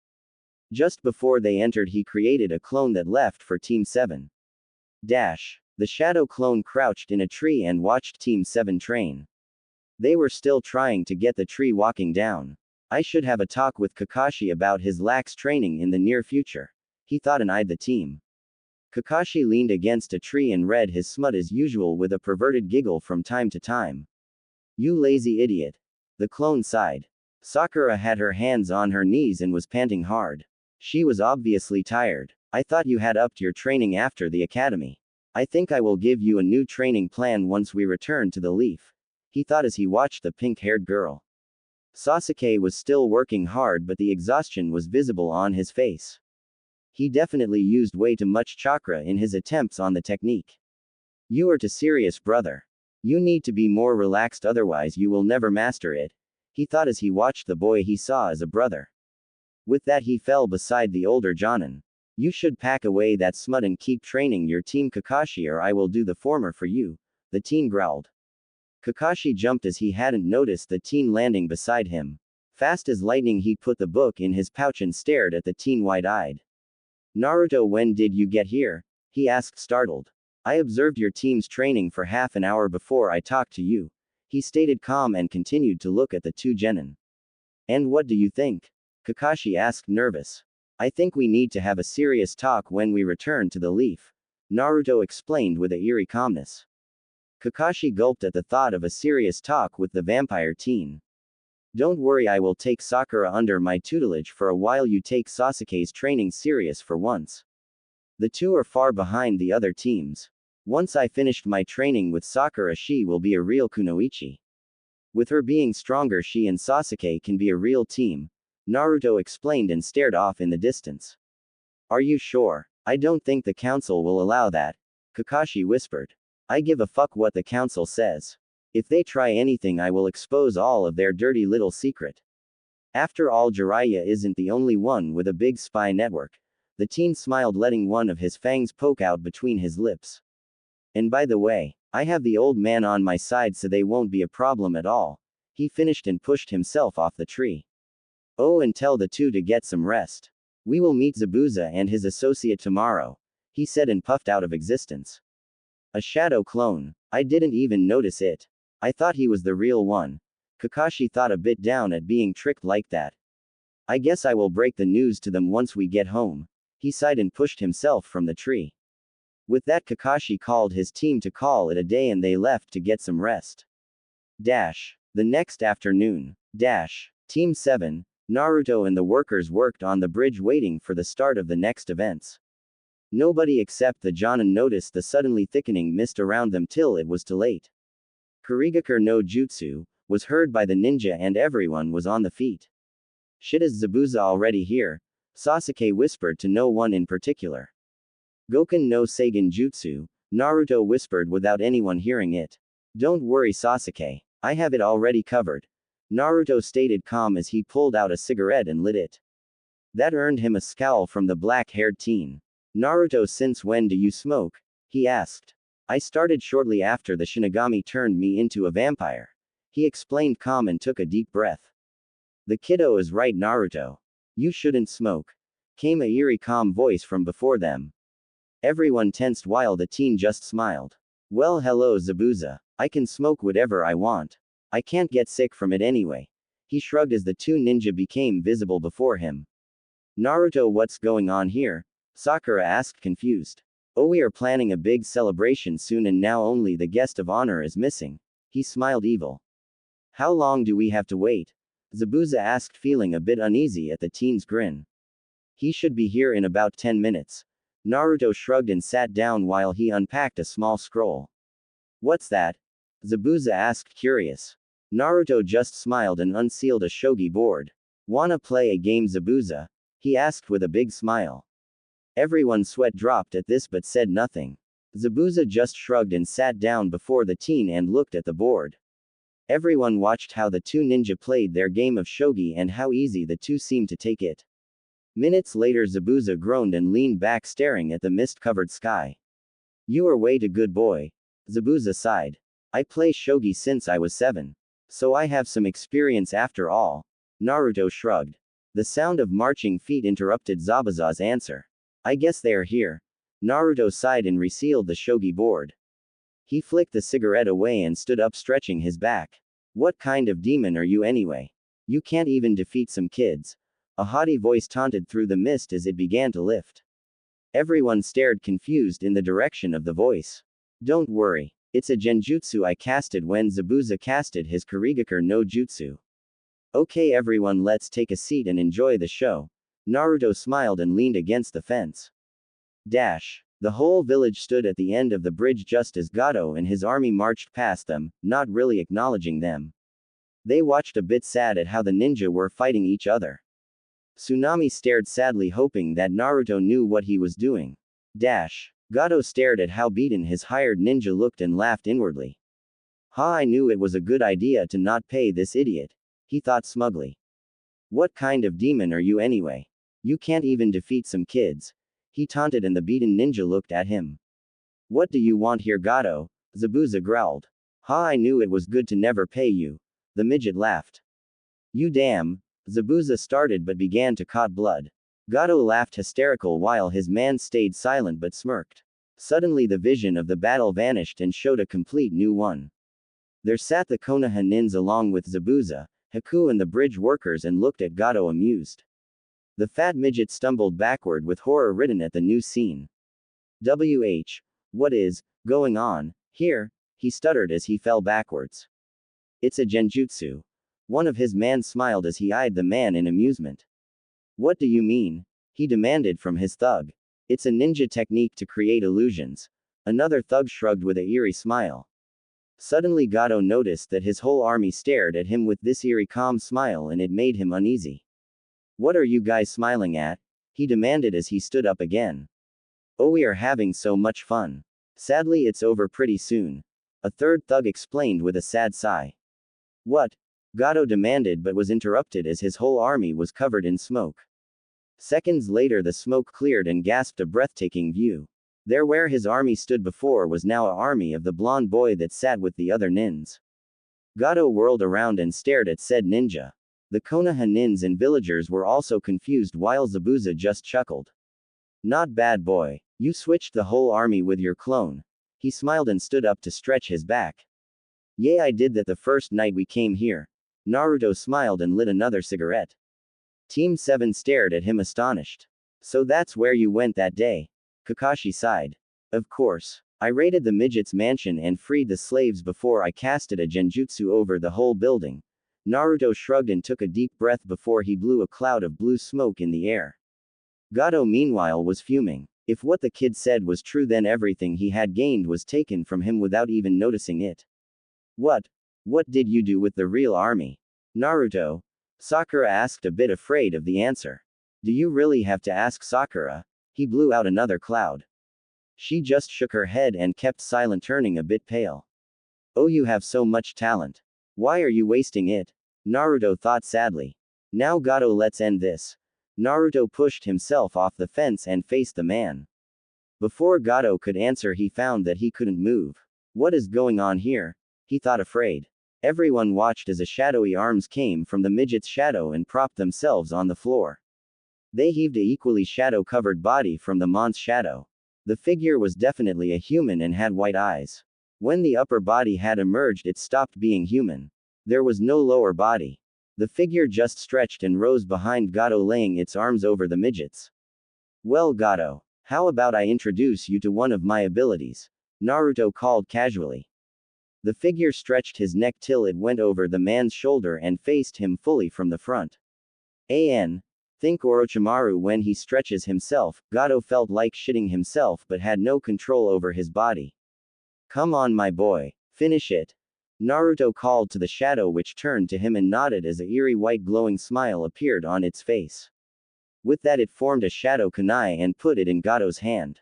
Just before they entered, he created a clone that left for Team 7. The shadow clone crouched in a tree and watched Team 7 train. They were still trying to get the tree walking down. I should have a talk with Kakashi about his lax training in the near future, he thought and eyed the team. Kakashi leaned against a tree and read his smut as usual with a perverted giggle from time to time. You lazy idiot. The clone sighed. Sakura had her hands on her knees and was panting hard. She was obviously tired. I thought you had upped your training after the academy. I think I will give you a new training plan once we return to the leaf, he thought as he watched the pink-haired girl. Sasuke was still working hard, but the exhaustion was visible on his face. He definitely used way too much chakra in his attempts on the technique. You are too serious, brother. You need to be more relaxed, otherwise you will never master it, he thought as he watched the boy he saw as a brother. With that, he fell beside the older Jonin. You should pack away that smut and keep training your team, Kakashi, or I will do the former for you, the teen growled. Kakashi jumped as he hadn't noticed the teen landing beside him. Fast as lightning, he put the book in his pouch and stared at the teen wide-eyed. Naruto, when did you get here? He asked, startled. I observed your team's training for half an hour before I talked to you, he stated calm and continued to look at the two genin. And what do you think? Kakashi asked, nervous. I think we need to have a serious talk when we return to the leaf, Naruto explained with a eerie calmness. Kakashi gulped at the thought of a serious talk with the vampire teen. Don't worry, I will take Sakura under my tutelage for a while. You take Sasuke's training serious for once. The two are far behind the other teams. Once I finished my training with Sakura, she will be a real kunoichi. With her being stronger, she and Sasuke can be a real team, Naruto explained and stared off in the distance. Are you sure? I don't think the council will allow that, Kakashi whispered. I give a fuck what the council says. If they try anything, I will expose all of their dirty little secret. After all, Jiraiya isn't the only one with a big spy network. The teen smiled, letting one of his fangs poke out between his lips. And by the way, I have the old man on my side, so they won't be a problem at all, he finished and pushed himself off the tree. Oh, and tell the two to get some rest. We will meet Zabuza and his associate tomorrow, he said and puffed out of existence. A shadow clone. I didn't even notice it. I thought he was the real one. Kakashi thought, a bit down at being tricked like that. I guess I will break the news to them once we get home, he sighed and pushed himself from the tree. With that, Kakashi called his team to call it a day and they left to get some rest. The next afternoon. Team 7, Naruto and the workers worked on the bridge waiting for the start of the next events. Nobody except the Jonin noticed the suddenly thickening mist around them till it was too late. Kurigakur no Jutsu was heard by the ninja and everyone was on the feet. Shit, is Zabuza already here? Sasuke whispered to no one in particular. Goken no Seigen Jutsu, Naruto whispered without anyone hearing it. Don't worry, Sasuke. I have it already covered, Naruto stated calm as he pulled out a cigarette and lit it. That earned him a scowl from the black-haired teen. Naruto, since when do you smoke? He asked. I started shortly after the Shinigami turned me into a vampire, he explained calm and took a deep breath. The kiddo is right, Naruto. You shouldn't smoke. came a eerie calm voice from before them. Everyone tensed while the teen just smiled. Well, hello Zabuza. I can smoke whatever I want. I can't get sick from it anyway. He shrugged as the two ninja became visible before him. Naruto, what's going on here? Sakura asked, confused. Oh, we are planning a big celebration soon and now only the guest of honor is missing. He smiled evil. How long do we have to wait? Zabuza asked, feeling a bit uneasy at the teen's grin. He should be here in about 10 minutes. Naruto shrugged and sat down while he unpacked a small scroll. What's that? Zabuza asked, curious. Naruto just smiled and unsealed a shogi board. Wanna play a game, Zabuza? He asked with a big smile. Everyone's sweat dropped at this but said nothing. Zabuza just shrugged and sat down before the teen and looked at the board. Everyone watched how the two ninja played their game of shogi and how easy the two seemed to take it. Minutes later, Zabuza groaned and leaned back, staring at the mist-covered sky. You are way too good, boy. Zabuza sighed. I play shogi since I was 7. So I have some experience after all. Naruto shrugged. The sound of marching feet interrupted Zabuza's answer. I guess they are here. Naruto sighed and resealed the shogi board. He flicked the cigarette away and stood up, stretching his back. What kind of demon are you anyway? You can't even defeat some kids. A haughty voice taunted through the mist as it began to lift. Everyone stared confused in the direction of the voice. Don't worry. It's a genjutsu I casted when Zabuza casted his Kurigakure no Jutsu. Okay everyone, let's take a seat and enjoy the show. Naruto smiled and leaned against the fence. Dash. The whole village stood at the end of the bridge just as Gato and his army marched past them, not really acknowledging them. They watched a bit sad at how the ninja were fighting each other. Tsunami stared sadly, hoping that Naruto knew what he was doing. Dash. Gato stared at how beaten his hired ninja looked and laughed inwardly. Ha, I knew it was a good idea to not pay this idiot. He thought smugly. What kind of demon are you anyway? You can't even defeat some kids. He taunted and the beaten ninja looked at him. What do you want here, Gato? Zabuza growled. Ha, I knew it was good to never pay you. The midget laughed. You damn. Zabuza started but began to caught blood. Gato laughed hysterical while his man stayed silent but smirked. Suddenly the vision of the battle vanished and showed a complete new one. There sat the Konoha ninjas along with Zabuza, Haku and the bridge workers and looked at Gato amused. The fat midget stumbled backward with horror written at the new scene. What is going on here? He stuttered as he fell backwards. It's a genjutsu. One of his men smiled as he eyed the man in amusement. What do you mean? He demanded from his thug. It's a ninja technique to create illusions. Another thug shrugged with a eerie smile. Suddenly Gato noticed that his whole army stared at him with this eerie calm smile and it made him uneasy. What are you guys smiling at? He demanded as he stood up again. Oh, we are having so much fun. Sadly, it's over pretty soon. A third thug explained with a sad sigh. What? Gato demanded but was interrupted as his whole army was covered in smoke. Seconds later the smoke cleared and gasped a breathtaking view. There where his army stood before was now an army of the blonde boy that sat with the other ninjas. Gato whirled around and stared at said ninja. The Konoha ninjas and villagers were also confused while Zabuza just chuckled. Not bad, boy. You switched the whole army with your clone. He smiled and stood up to stretch his back. Yeah, I did that the first night we came here. Naruto smiled and lit another cigarette. Team 7 stared at him astonished. So that's where you went that day? Kakashi sighed. Of course. I raided the midget's mansion and freed the slaves before I casted a genjutsu over the whole building. Naruto shrugged and took a deep breath before he blew a cloud of blue smoke in the air. Gato meanwhile was fuming. If what the kid said was true, then everything he had gained was taken from him without even noticing it. What did you do with the real army? Naruto? Sakura asked, a bit afraid of the answer. Do you really have to ask, Sakura? He blew out another cloud. She just shook her head and kept silent, turning a bit pale. Oh, you have so much talent. Why are you wasting it? Naruto thought sadly. Now Gato, let's end this. Naruto pushed himself off the fence and faced the man. Before Gato could answer, he found that he couldn't move. What is going on here? He thought, afraid. Everyone watched as a shadowy arms came from the midget's shadow and propped themselves on the floor. They heaved a equally shadow-covered body from the Mont's shadow. The figure was definitely a human and had white eyes. When the upper body had emerged, it stopped being human. There was no lower body. The figure just stretched and rose behind Gato, laying its arms over the midgets. Well, Gato, how about I introduce you to one of my abilities? Naruto called casually. The figure stretched his neck till it went over the man's shoulder and faced him fully from the front. Think Orochimaru when he stretches himself. Gato felt like shitting himself but had no control over his body. Come on, my boy. Finish it. Naruto called to the shadow, which turned to him and nodded as a eerie white glowing smile appeared on its face. With that, it formed a shadow kunai and put it in Gato's hand.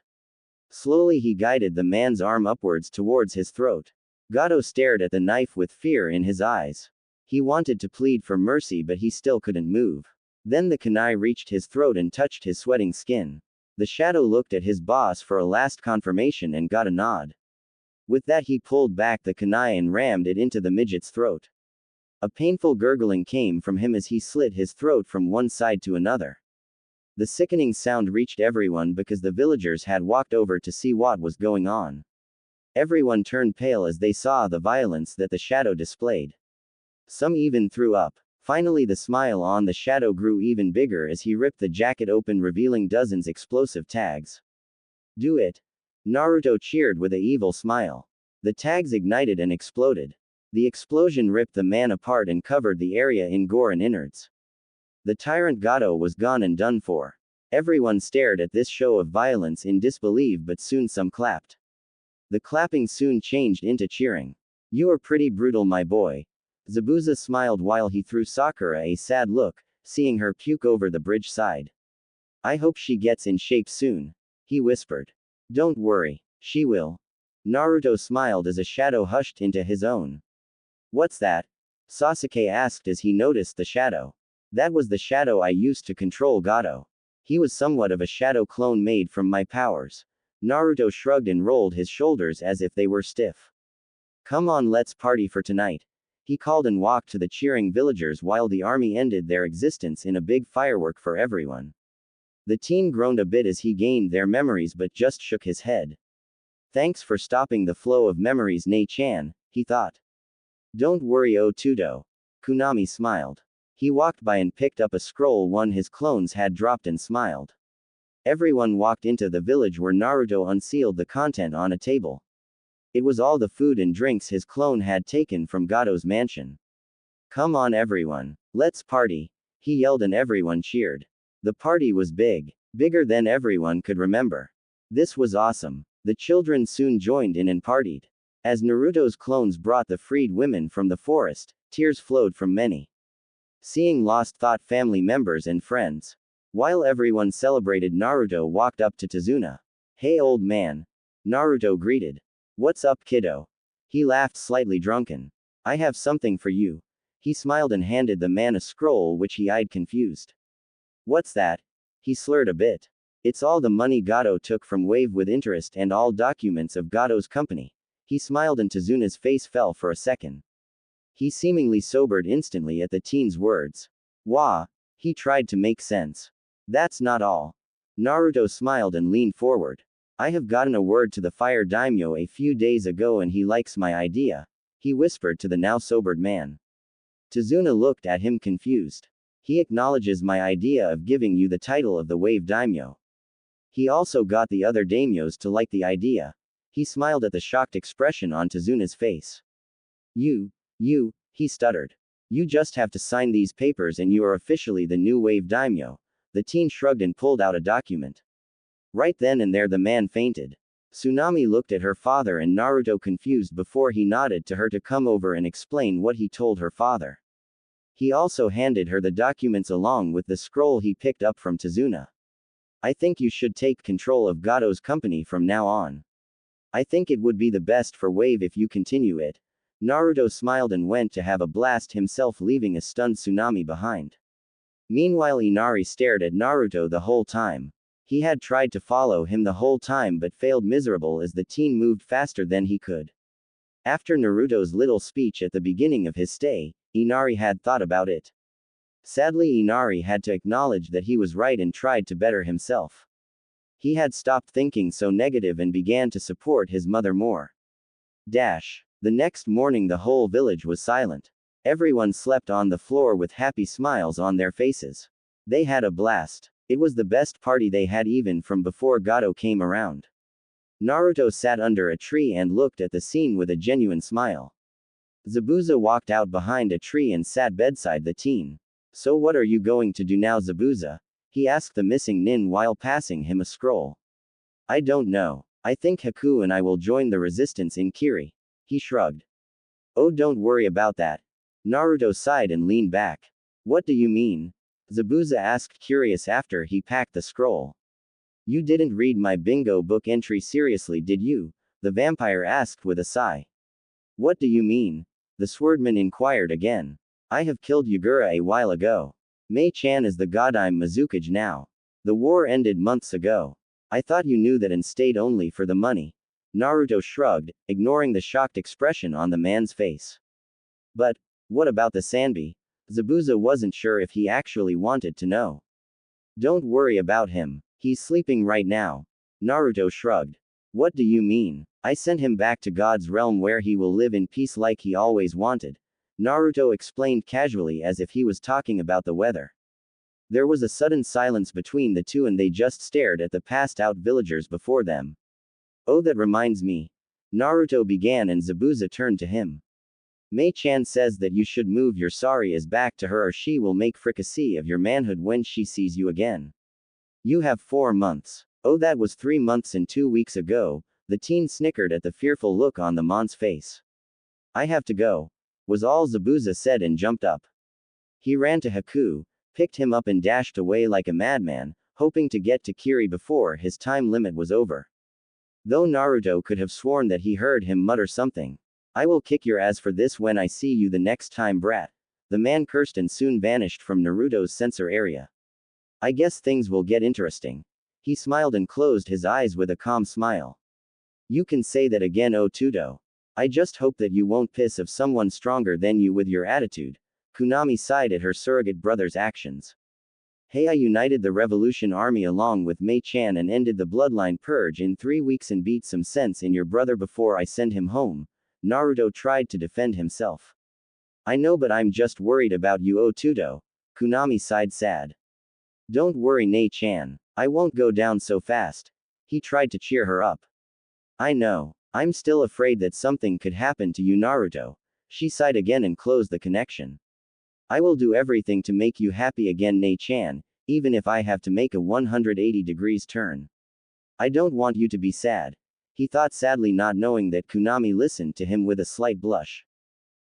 Slowly he guided the man's arm upwards towards his throat. Gato stared at the knife with fear in his eyes. He wanted to plead for mercy, but he still couldn't move. Then the kunai reached his throat and touched his sweating skin. The shadow looked at his boss for a last confirmation and got a nod. With that, he pulled back the kunai and rammed it into the midget's throat. A painful gurgling came from him as he slit his throat from one side to another. The sickening sound reached everyone because the villagers had walked over to see what was going on. Everyone turned pale as they saw the violence that the shadow displayed. Some even threw up. Finally, the smile on the shadow grew even bigger as he ripped the jacket open, revealing dozens explosive tags. Do it. Naruto cheered with an evil smile. The tags ignited and exploded. The explosion ripped the man apart and covered the area in gore and innards. The tyrant Gato was gone and done for. Everyone stared at this show of violence in disbelief, but soon some clapped. The clapping soon changed into cheering. You are pretty brutal, my boy. Zabuza smiled while he threw Sakura a sad look, seeing her puke over the bridge side. I hope she gets in shape soon. He whispered. Don't worry, she will. Naruto smiled as a shadow hushed into his own. What's that? Sasuke asked as he noticed the shadow. That was the shadow I used to control Gato. He was somewhat of a shadow clone made from my powers. Naruto shrugged and rolled his shoulders as if they were stiff. Come on, let's party for tonight. He called and walked to the cheering villagers while the army ended their existence in a big firework for everyone. The teen groaned a bit as he gained their memories but just shook his head. Thanks for stopping the flow of memories, Nei-chan, he thought. Don't worry, Otudo. Kunami smiled. He walked by and picked up a scroll one his clones had dropped and smiled. Everyone walked into the village where Naruto unsealed the content on a table. It was all the food and drinks his clone had taken from Gato's mansion. Come on, everyone. Let's party. He yelled and everyone cheered. The party was big. Bigger than everyone could remember. This was awesome. The children soon joined in and partied. As Naruto's clones brought the freed women from the forest, tears flowed from many. Seeing lost thought family members and friends. While everyone celebrated, Naruto walked up to Tazuna. Hey, old man. Naruto greeted. What's up, kiddo? He laughed, slightly drunken. I have something for you. He smiled and handed the man a scroll which he eyed confused. What's that? He slurred a bit. It's all the money Gato took from Wave with interest and all documents of Gato's company. He smiled and Tazuna's face fell for a second. He seemingly sobered instantly at the teen's words. Wah! He tried to make sense. That's not all. Naruto smiled and leaned forward. I have gotten a word to the fire daimyo a few days ago and he likes my idea. He whispered to the now sobered man. Tazuna looked at him confused. He acknowledges my idea of giving you the title of the Wave Daimyo. He also got the other daimyos to like the idea. He smiled at the shocked expression on Tazuna's face. You, he stuttered. You just have to sign these papers and you are officially the new Wave Daimyo. The teen shrugged and pulled out a document. Right then and there the man fainted. Tsunami looked at her father and Naruto confused before he nodded to her to come over and explain what he told her father. He also handed her the documents along with the scroll he picked up from Tazuna. I think you should take control of Gato's company from now on. I think it would be the best for Wave if you continue it. Naruto smiled and went to have a blast himself, leaving a stunned Tsunami behind. Meanwhile, Inari stared at Naruto the whole time. He had tried to follow him the whole time but failed miserable as the teen moved faster than he could. After Naruto's little speech at the beginning of his stay, Inari had thought about it. Sadly, Inari had to acknowledge that he was right and tried to better himself. He had stopped thinking so negative and began to support his mother more. The next morning the whole village was silent. Everyone slept on the floor with happy smiles on their faces. They had a blast. It was the best party they had even from before Gato came around. Naruto sat under a tree and looked at the scene with a genuine smile. Zabuza walked out behind a tree and sat beside the teen. So what are you going to do now, Zabuza? He asked the missing nin while passing him a scroll. I don't know. I think Haku and I will join the resistance in Kiri. He shrugged. Oh, don't worry about that. Naruto sighed and leaned back. What do you mean? Zabuza asked, curious after he packed the scroll. You didn't read my bingo book entry seriously, did you? The vampire asked with a sigh. What do you mean? The swordman inquired again. I have killed Yagura a while ago. Mei-chan is the god. I'm Mizukage now. The war ended months ago. I thought you knew that and stayed only for the money. Naruto shrugged, ignoring the shocked expression on the man's face. But, what about the Sanbi? Zabuza wasn't sure if he actually wanted to know. Don't worry about him. He's sleeping right now. Naruto shrugged. What do you mean? I sent him back to God's realm where he will live in peace like he always wanted. Naruto explained casually as if he was talking about the weather. There was a sudden silence between the two and they just stared at the passed-out villagers before them. Oh, that reminds me. Naruto began and Zabuza turned to him. Mei-chan says that you should move your sarias back to her or she will make fricassee of your manhood when she sees you again. You have 4 months. Oh, that was 3 months and 2 weeks ago. The teen snickered at the fearful look on the man's face. I have to go, was all Zabuza said and jumped up. He ran to Haku, picked him up and dashed away like a madman, hoping to get to Kiri before his time limit was over. Though Naruto could have sworn that he heard him mutter something. I will kick your ass for this when I see you the next time, brat. The man cursed and soon vanished from Naruto's sensor area. I guess things will get interesting. He smiled and closed his eyes with a calm smile. You can say that again, Otudo. I just hope that you won't piss off someone stronger than you with your attitude. Kunami sighed at her surrogate brother's actions. Hey, I united the revolution army along with Mei-chan and ended the bloodline purge in 3 weeks and beat some sense in your brother before I send him home. Naruto tried to defend himself. I know, but I'm just worried about you, Otudo. Kunami sighed sad. Don't worry, Nei-chan. I won't go down so fast. He tried to cheer her up. I know. I'm still afraid that something could happen to you, Naruto. She sighed again and closed the connection. I will do everything to make you happy again, Nei-chan, even if I have to make a 180 degrees turn. I don't want you to be sad. He thought sadly, not knowing that Kunami listened to him with a slight blush.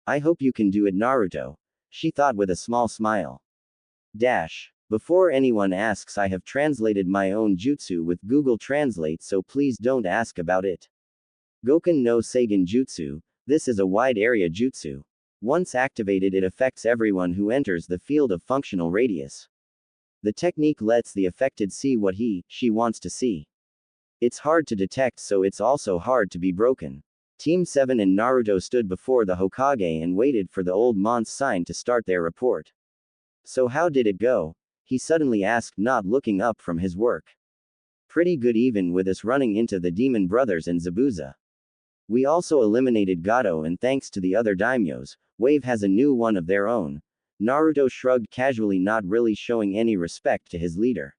I hope you can do it, Naruto. She thought with a small smile. Before anyone asks, I have translated my own jutsu with Google Translate, so please don't ask about it. Goken no Seigen Jutsu. This is a wide area jutsu. Once activated, it affects everyone who enters the field of functional radius. The technique lets the affected see what she wants to see. It's hard to detect, so it's also hard to be broken. Team 7 and Naruto stood before the Hokage and waited for the old man's sign to start their report. So how did it go? He suddenly asked, not looking up from his work. Pretty good, even with us running into the demon brothers and Zabuza. We also eliminated Gato, and thanks to the other daimyos, Wave has a new one of their own. Naruto shrugged casually, not really showing any respect to his leader.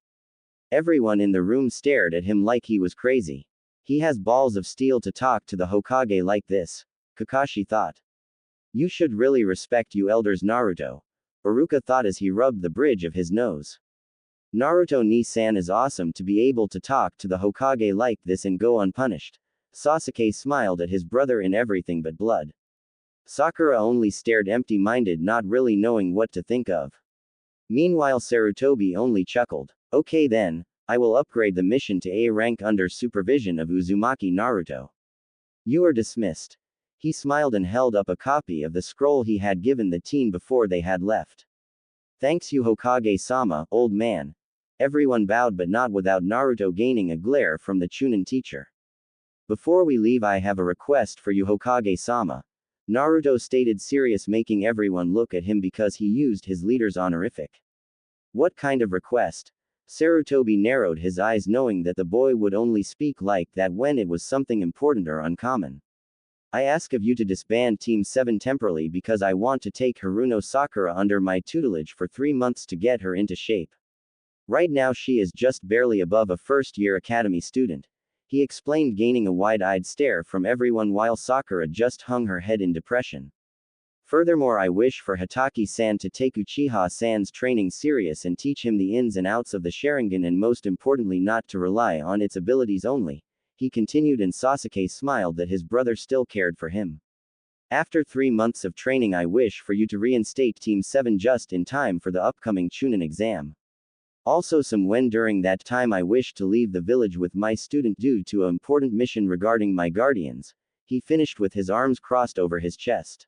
Everyone in the room stared at him like he was crazy. He has balls of steel to talk to the Hokage like this, Kakashi thought. You should really respect you elders, Naruto. Iruka thought as he rubbed the bridge of his nose. Naruto Ni-san is awesome to be able to talk to the Hokage like this and go unpunished. Sasuke smiled at his brother in everything but blood. Sakura only stared empty-minded, not really knowing what to think of. Meanwhile, Sarutobi only chuckled. Okay then, I will upgrade the mission to A rank under supervision of Uzumaki Naruto. You are dismissed. He smiled and held up a copy of the scroll he had given the teen before they had left. Thanks you, Hokage-sama, old man. Everyone bowed, but not without Naruto gaining a glare from the Chunin teacher. Before we leave, I have a request for you, Hokage-sama. Naruto stated, serious, making everyone look at him because he used his leader's honorific. What kind of request? Sarutobi narrowed his eyes, knowing that the boy would only speak like that when it was something important or uncommon. I ask of you to disband Team 7 temporarily because I want to take Haruno Sakura under my tutelage for 3 months to get her into shape. Right now she is just barely above a first-year academy student, he explained, gaining a wide-eyed stare from everyone while Sakura just hung her head in depression. Furthermore, I wish for Hataki-san to take Uchiha-san's training serious and teach him the ins and outs of the Sharingan, and most importantly not to rely on its abilities only, he continued, and Sasuke smiled that his brother still cared for him. After 3 months of training, I wish for you to reinstate Team 7 just in time for the upcoming Chunin exam. Also, when during that time I wish to leave the village with my student due to an important mission regarding my guardians, he finished with his arms crossed over his chest.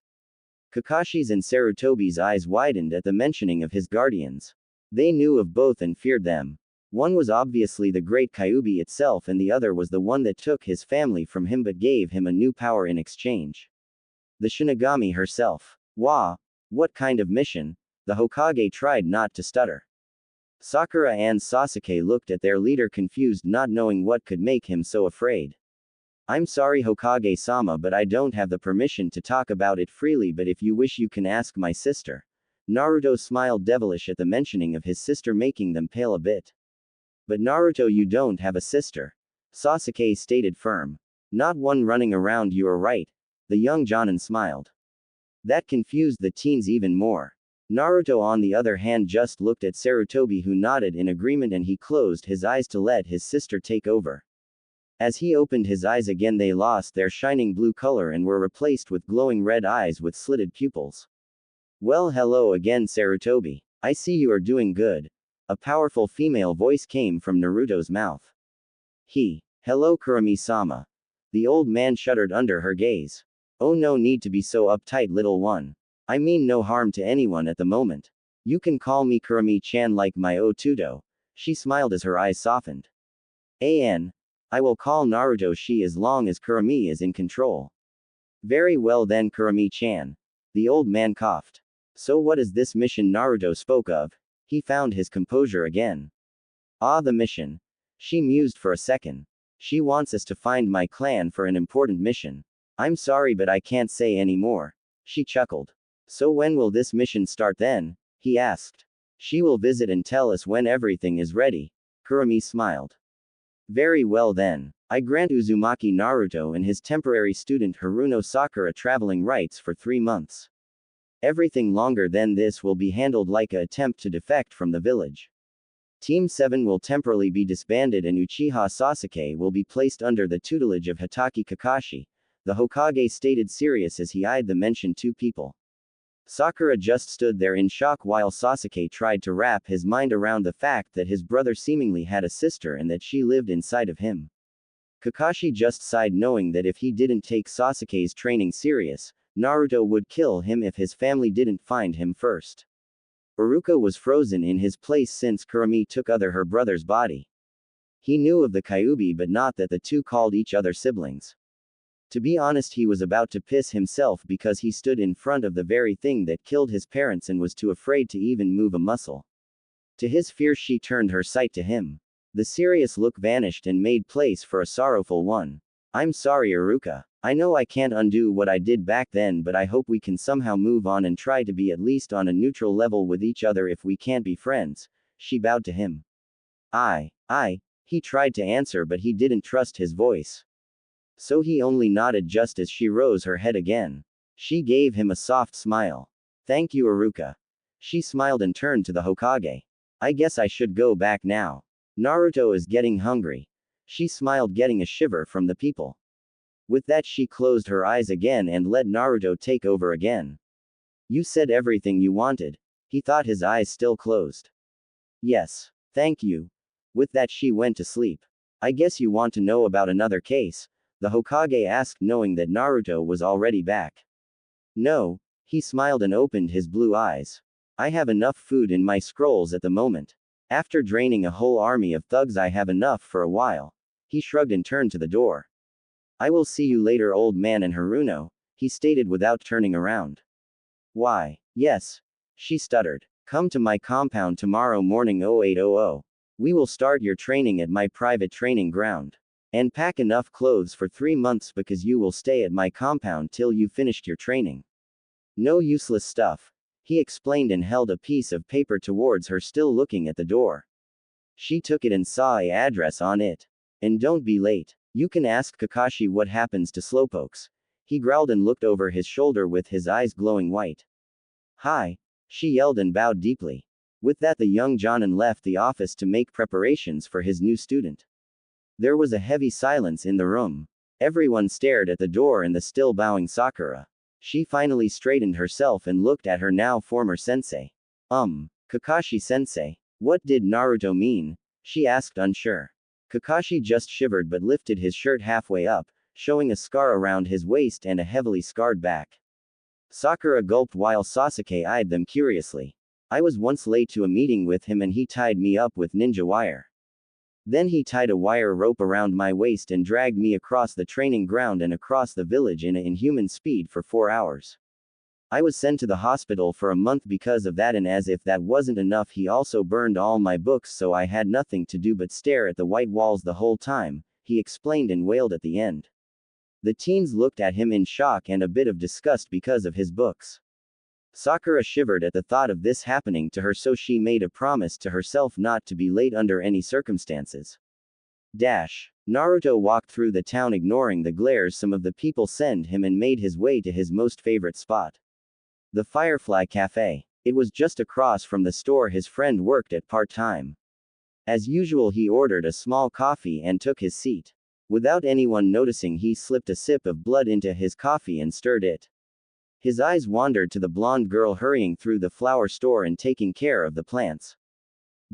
Kakashi's and Sarutobi's eyes widened at the mentioning of his guardians. They knew of both and feared them. One was obviously the great Kyuubi itself, and the other was the one that took his family from him but gave him a new power in exchange. The Shinigami herself. Wah! What kind of mission? The Hokage tried not to stutter. Sakura and Sasuke looked at their leader confused, not knowing what could make him so afraid. I'm sorry, Hokage-sama, but I don't have the permission to talk about it freely, but if you wish you can ask my sister. Naruto smiled devilish at the mentioning of his sister, making them pale a bit. But Naruto, you don't have a sister. Sasuke stated firm. Not one running around, you are right. The young Jonin smiled. That confused the teens even more. Naruto on the other hand just looked at Sarutobi, who nodded in agreement, and he closed his eyes to let his sister take over. As he opened his eyes again, they lost their shining blue color and were replaced with glowing red eyes with slitted pupils. Well, hello again, Sarutobi. I see you are doing good. A powerful female voice came from Naruto's mouth. Hello, Kurami-sama. The old man shuddered under her gaze. Oh, no need to be so uptight, little one. I mean no harm to anyone at the moment. You can call me Kurami-chan like my Otudo. She smiled as her eyes softened. I will call Naruto she as long as Kurami is in control. Very well then, Kurami-chan. The old man coughed. So what is this mission Naruto spoke of? He found his composure again. Ah, the mission. She mused for a second. She wants us to find my clan for an important mission. I'm sorry, but I can't say any more. She chuckled. So when will this mission start then? He asked. She will visit and tell us when everything is ready. Kurami smiled. Very well then. I grant Uzumaki Naruto and his temporary student Haruno Sakura traveling rights for 3 months. Everything longer than this will be handled like an attempt to defect from the village. Team 7 will temporarily be disbanded and Uchiha Sasuke will be placed under the tutelage of Hatake Kakashi, the Hokage stated, serious as he eyed the mentioned 2 people. Sakura just stood there in shock while Sasuke tried to wrap his mind around the fact that his brother seemingly had a sister and that she lived inside of him. Kakashi just sighed, knowing that if he didn't take Sasuke's training serious, Naruto would kill him if his family didn't find him first. Iruka was frozen in his place since Kurami took her brother's body. He knew of the Kyuubi but not that the two called each other siblings. To be honest, he was about to piss himself because he stood in front of the very thing that killed his parents and was too afraid to even move a muscle. To his fear, she turned her sight to him. The serious look vanished and made place for a sorrowful one. I'm sorry, Iruka. I know I can't undo what I did back then, but I hope we can somehow move on and try to be at least on a neutral level with each other if we can't be friends. She bowed to him. He tried to answer, but he didn't trust his voice. So he only nodded just as she rose her head again. She gave him a soft smile. Thank you, Iruka. She smiled and turned to the Hokage. I guess I should go back now. Naruto is getting hungry. She smiled, getting a shiver from the people. With that, she closed her eyes again and let Naruto take over again. You said everything you wanted. He thought, his eyes still closed. Yes. Thank you. With that, she went to sleep. I guess you want to know about another case? The Hokage asked, knowing that Naruto was already back. No. He smiled and opened his blue eyes. I have enough food in my scrolls at the moment. After draining a whole army of thugs, I have enough for a while. He shrugged and turned to the door. I will see you later, old man and Haruno. he stated without turning around. Why? Yes. She stuttered. Come to my compound tomorrow morning 0800. We will start your training at my private training ground. And pack enough clothes for 3 months because you will stay at my compound till you finished your training. No useless stuff, he explained and held a piece of paper towards her, still looking at the door. She took it and saw an address on it. And don't be late. You can ask Kakashi what happens to slowpokes. He growled and looked over his shoulder with his eyes glowing white. Hi. She yelled and bowed deeply. With that, the young Jonin left the office to make preparations for his new student. There was a heavy silence in the room. Everyone stared at the door and the still bowing Sakura. She finally straightened herself and looked at her now former sensei. Kakashi-sensei. What did Naruto mean? She asked, unsure. Kakashi just shivered but lifted his shirt halfway up, showing a scar around his waist and a heavily scarred back. Sakura gulped while Sasuke eyed them curiously. I was once late to a meeting with him and he tied me up with ninja wire. Then he tied a wire rope around my waist and dragged me across the training ground and across the village in an inhuman speed for 4 hours. I was sent to the hospital for a month because of that, and as if that wasn't enough, he also burned all my books so I had nothing to do but stare at the white walls the whole time, he explained and wailed at the end. The teens looked at him in shock and a bit of disgust because of his books. Sakura shivered at the thought of this happening to her, so she made a promise to herself not to be late under any circumstances. Naruto walked through the town ignoring the glares some of the people sent him and made his way to his most favorite spot. The Firefly Cafe. It was just across from the store his friend worked at part-time. As usual, he ordered a small coffee and took his seat. Without anyone noticing, he slipped a sip of blood into his coffee and stirred it. His eyes wandered to the blonde girl hurrying through the flower store and taking care of the plants.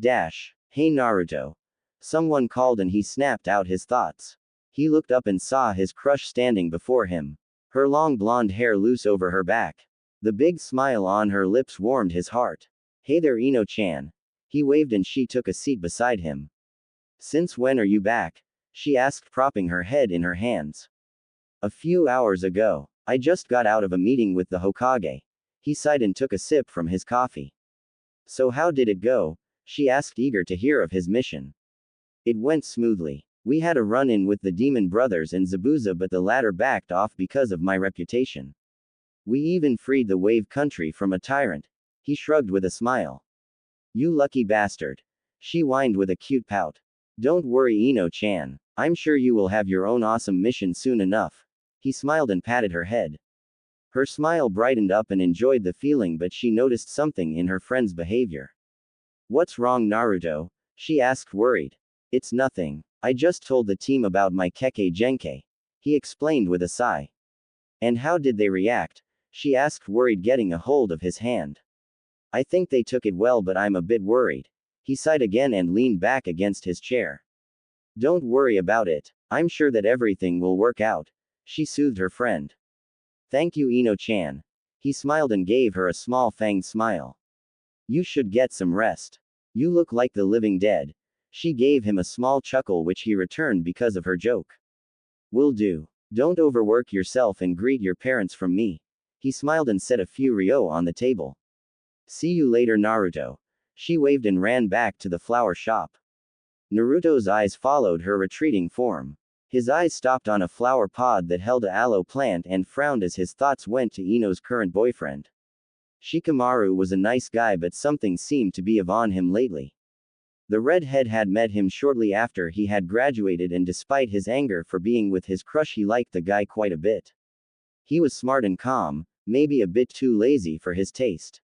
Hey Naruto. Someone called and he snapped out his thoughts. He looked up and saw his crush standing before him. Her long blonde hair loose over her back. The big smile on her lips warmed his heart. Hey there Ino-chan. He waved and she took a seat beside him. Since when are you back? She asked, propping her head in her hands. A few hours ago. I just got out of a meeting with the Hokage. He sighed and took a sip from his coffee. So how did it go? She asked, eager to hear of his mission. It went smoothly. We had a run-in with the Demon Brothers and Zabuza, but the latter backed off because of my reputation. We even freed the Wave Country from a tyrant. He shrugged with a smile. You lucky bastard. She whined with a cute pout. Don't worry Ino-chan. I'm sure you will have your own awesome mission soon enough. He smiled and patted her head. Her smile brightened up and enjoyed the feeling, but she noticed something in her friend's behavior. What's wrong Naruto? She asked, worried. It's nothing. I just told the team about my Kekkei Genkai. He explained with a sigh. And how did they react? She asked, worried, getting a hold of his hand. I think they took it well, but I'm a bit worried. He sighed again and leaned back against his chair. Don't worry about it. I'm sure that everything will work out. She soothed her friend. Thank you Ino-chan. He smiled and gave her a small fanged smile. You should get some rest. You look like the living dead. She gave him a small chuckle which he returned because of her joke. Will do. Don't overwork yourself and greet your parents from me. He smiled and set a few ryo on the table. See you later Naruto. She waved and ran back to the flower shop. Naruto's eyes followed her retreating form. His eyes stopped on a flower pod that held a aloe plant and frowned as his thoughts went to Ino's current boyfriend. Shikamaru was a nice guy, but something seemed to be on him lately. The redhead had met him shortly after he had graduated, and despite his anger for being with his crush, he liked the guy quite a bit. He was smart and calm, maybe a bit too lazy for his taste.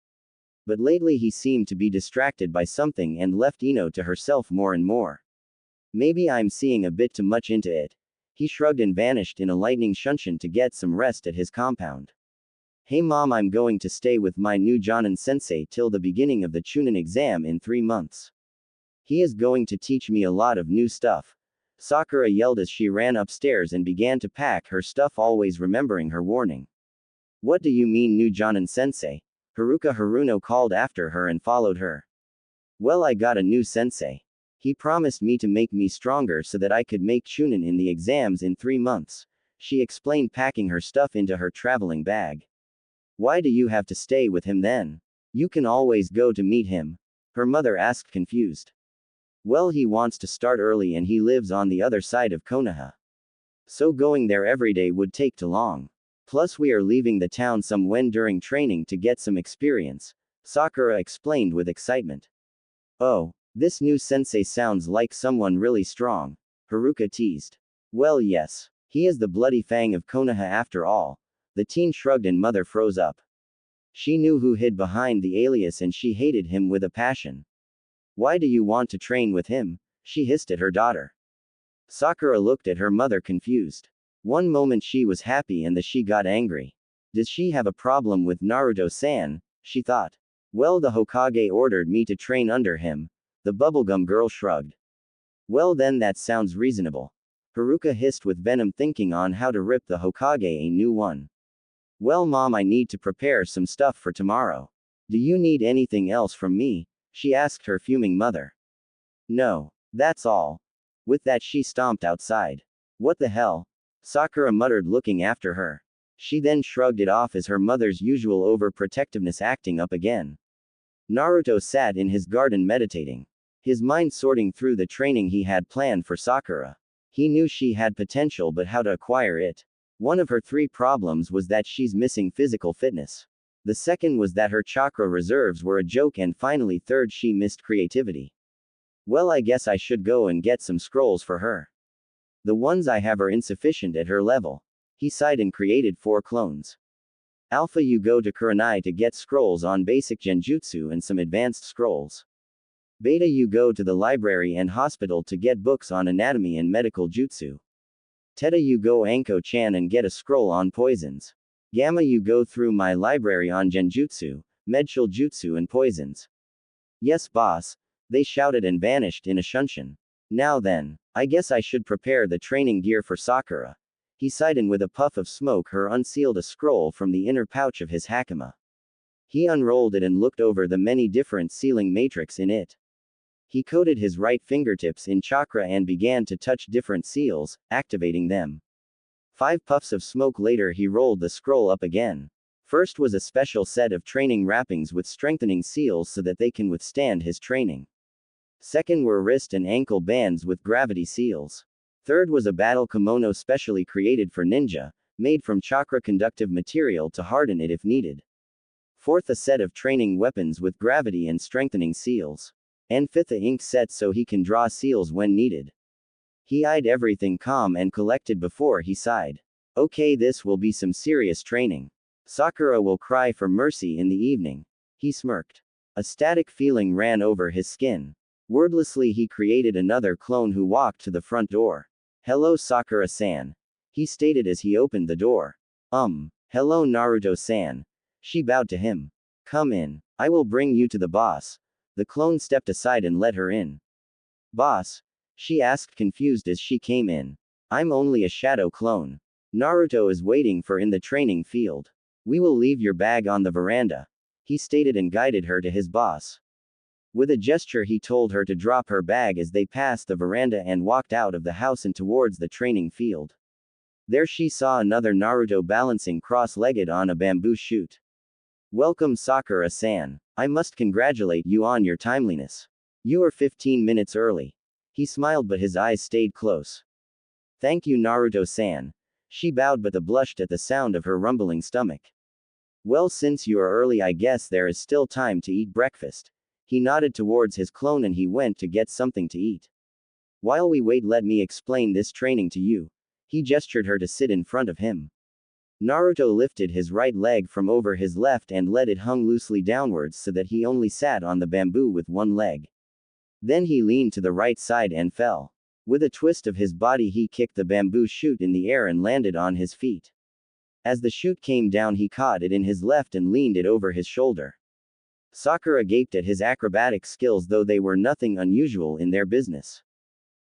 But lately he seemed to be distracted by something and left Ino to herself more and more. Maybe I'm seeing a bit too much into it. He shrugged and vanished in a lightning shunshin to get some rest at his compound. Hey mom, I'm going to stay with my new Jonin sensei till the beginning of the Chunin exam in 3 months. He is going to teach me a lot of new stuff. Sakura yelled as she ran upstairs and began to pack her stuff, always remembering her warning. What do you mean new Jonin sensei? Haruka Haruno called after her and followed her. Well, I got a new sensei. He promised me to make me stronger so that I could make Chunin in the exams in 3 months. she explained, packing her stuff into her traveling bag. Why do you have to stay with him then? You can always go to meet him. Her mother asked, confused. Well, he wants to start early and he lives on the other side of Konoha. So going there every day would take too long. Plus we are leaving the town some when during training to get some experience, Sakura explained with excitement. Oh, this new sensei sounds like someone really strong, Haruka teased. Well, yes. He is the bloody fang of Konoha after all. The teen shrugged and mother froze up. She knew who hid behind the alias and she hated him with a passion. Why do you want to train with him? She hissed at her daughter. Sakura looked at her mother confused. One moment she was happy and she got angry. Does she have a problem with Naruto-san? She thought. Well, the Hokage ordered me to train under him. The bubblegum girl shrugged. Well then that sounds reasonable. Haruka hissed with venom, thinking on how to rip the Hokage a new one. Well mom, I need to prepare some stuff for tomorrow. Do you need anything else from me? She asked her fuming mother. No. That's all. With that she stomped outside. What the hell? Sakura muttered, looking after her. She then shrugged it off as her mother's usual overprotectiveness acting up again. Naruto sat in his garden meditating. His mind sorting through the training he had planned for Sakura. He knew she had potential, but how to acquire it? One of her 3 problems was that she's missing physical fitness. The second was that her chakra reserves were a joke, and finally third, she missed creativity. Well, I guess I should go and get some scrolls for her. The ones I have are insufficient at her level. He sighed and created 4 clones. Alpha, you go to Kurenai to get scrolls on basic genjutsu and some advanced scrolls. Beta, you go to the library and hospital to get books on anatomy and medical jutsu. Theta, you go Anko-chan and get a scroll on poisons. Gamma, you go through my library on genjutsu, medical jutsu and poisons. Yes boss, they shouted and vanished in a shunshin. Now then, I guess I should prepare the training gear for Sakura. He sighed, and with a puff of smoke her unsealed a scroll from the inner pouch of his hakama. He unrolled it and looked over the many different sealing matrix in it. He coated his right fingertips in chakra and began to touch different seals, activating them. 5 puffs of smoke later he rolled the scroll up again. First was a special set of training wrappings with strengthening seals so that they can withstand his training. Second were wrist and ankle bands with gravity seals. Third was a battle kimono specially created for ninja, made from chakra conductive material to harden it if needed. Fourth, a set of training weapons with gravity and strengthening seals. And fifth, a ink set so he can draw seals when needed. He eyed everything calm and collected before he sighed. Okay, this will be some serious training. Sakura will cry for mercy in the evening. He smirked. A static feeling ran over his skin. Wordlessly he created another clone who walked to the front door. Hello Sakura-san. He stated as he opened the door. Hello Naruto-san. She bowed to him. Come in. I will bring you to the boss. The clone stepped aside and let her in. Boss? She asked, confused as she came in. I'm only a shadow clone. Naruto is waiting for in the training field. We will leave your bag on the veranda. He stated and guided her to his boss. With a gesture he told her to drop her bag as they passed the veranda and walked out of the house and towards the training field. There she saw another Naruto balancing cross-legged on a bamboo shoot. Welcome Sakura-san. I must congratulate you on your timeliness. You are 15 minutes early. He smiled but his eyes stayed close. Thank you Naruto-san. She bowed but blushed at the sound of her rumbling stomach. Well, since you are early I guess there is still time to eat breakfast. He nodded towards his clone and he went to get something to eat. While we wait, let me explain this training to you. He gestured her to sit in front of him. Naruto lifted his right leg from over his left and let it hung loosely downwards so that he only sat on the bamboo with one leg. Then he leaned to the right side and fell. With a twist of his body he kicked the bamboo shoot in the air and landed on his feet. As the shoot came down he caught it in his left and leaned it over his shoulder. Sakura gaped at his acrobatic skills, though they were nothing unusual in their business.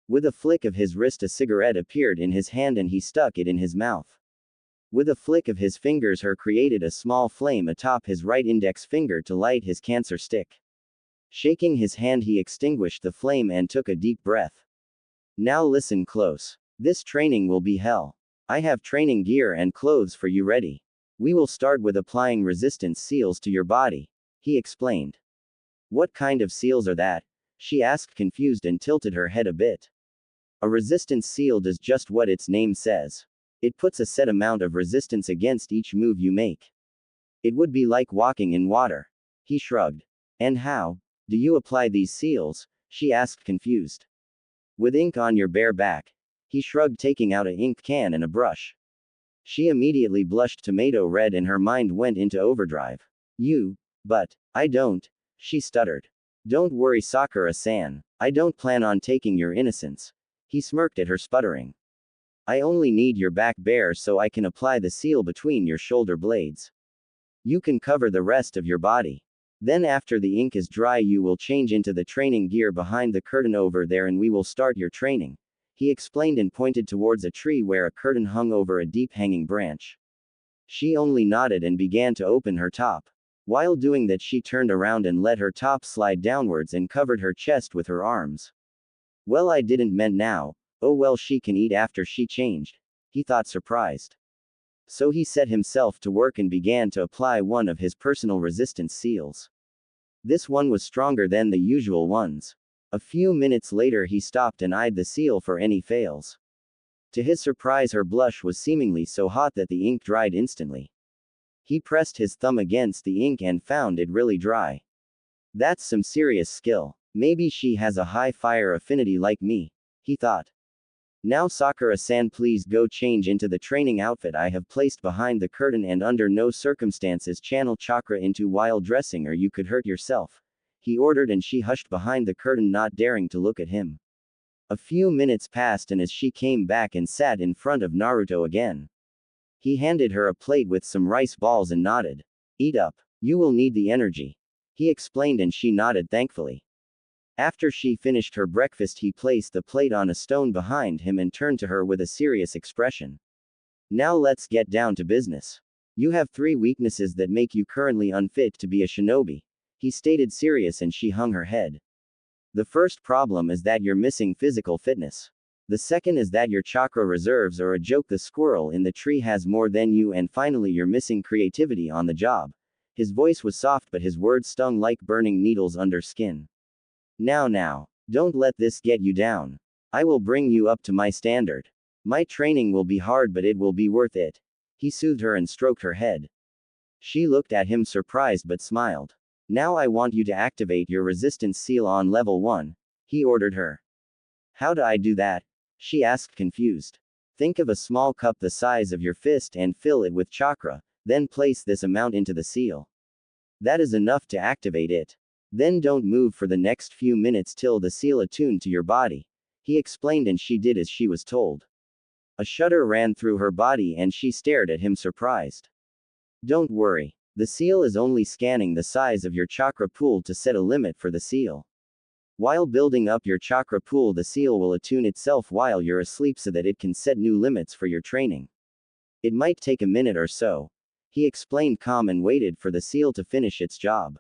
With a flick of his wrist a cigarette appeared in his hand and he stuck it in his mouth. With a flick of his fingers he created a small flame atop his right index finger to light his cancer stick. Shaking his hand he extinguished the flame and took a deep breath. Now listen close. This training will be hell. I have training gear and clothes for you ready. We will start with applying resistance seals to your body, he explained. What kind of seals are that? She asked, confused, and tilted her head a bit. A resistance seal does just what its name says. It puts a set amount of resistance against each move you make. It would be like walking in water. He shrugged. And how do you apply these seals? She asked, confused. With ink on your bare back. He shrugged, taking out an ink can and a brush. She immediately blushed tomato red and her mind went into overdrive. But I don't, she stuttered. Don't worry, Sakura-san. I don't plan on taking your innocence. He smirked at her sputtering. I only need your back bare so I can apply the seal between your shoulder blades. You can cover the rest of your body. Then after the ink is dry you will change into the training gear behind the curtain over there and we will start your training. He explained and pointed towards a tree where a curtain hung over a deep hanging branch. She only nodded and began to open her top. While doing that she turned around and let her top slide downwards and covered her chest with her arms. Well, I didn't meant now. Oh well, she can eat after she changed, he thought, surprised. So he set himself to work and began to apply one of his personal resistance seals. This one was stronger than the usual ones. A few minutes later he stopped and eyed the seal for any fails. To his surprise her blush was seemingly so hot that the ink dried instantly. He pressed his thumb against the ink and found it really dry. That's some serious skill. Maybe she has a high fire affinity like me, he thought. Now Sakura-san, please go change into the training outfit I have placed behind the curtain and under no circumstances channel chakra into while dressing or you could hurt yourself, he ordered, and she hushed behind the curtain, not daring to look at him. A few minutes passed and as she came back and sat in front of Naruto again. He handed her a plate with some rice balls and nodded. Eat up. You will need the energy, he explained, and she nodded thankfully. After she finished her breakfast he placed the plate on a stone behind him and turned to her with a serious expression. Now let's get down to business. You have 3 weaknesses that make you currently unfit to be a shinobi, he stated, serious, and she hung her head. The first problem is that you're missing physical fitness. The second is that your chakra reserves are a joke, the squirrel in the tree has more than you, and finally you're missing creativity on the job. His voice was soft but his words stung like burning needles under skin. Now, don't let this get you down. I will bring you up to my standard. My training will be hard but it will be worth it. He soothed her and stroked her head. She looked at him surprised but smiled. Now I want you to activate your resistance seal on level 1, he ordered her. How do I do that? She asked, confused. Think of a small cup the size of your fist and fill it with chakra, then place this amount into the seal. That is enough to activate it. Then don't move for the next few minutes till the seal attuned to your body, he explained, and she did as she was told. A shudder ran through her body and she stared at him surprised. Don't worry. The seal is only scanning the size of your chakra pool to set a limit for the seal. While building up your chakra pool, the seal will attune itself while you're asleep so that it can set new limits for your training. It might take a minute or so, he explained, calm, and waited for the seal to finish its job.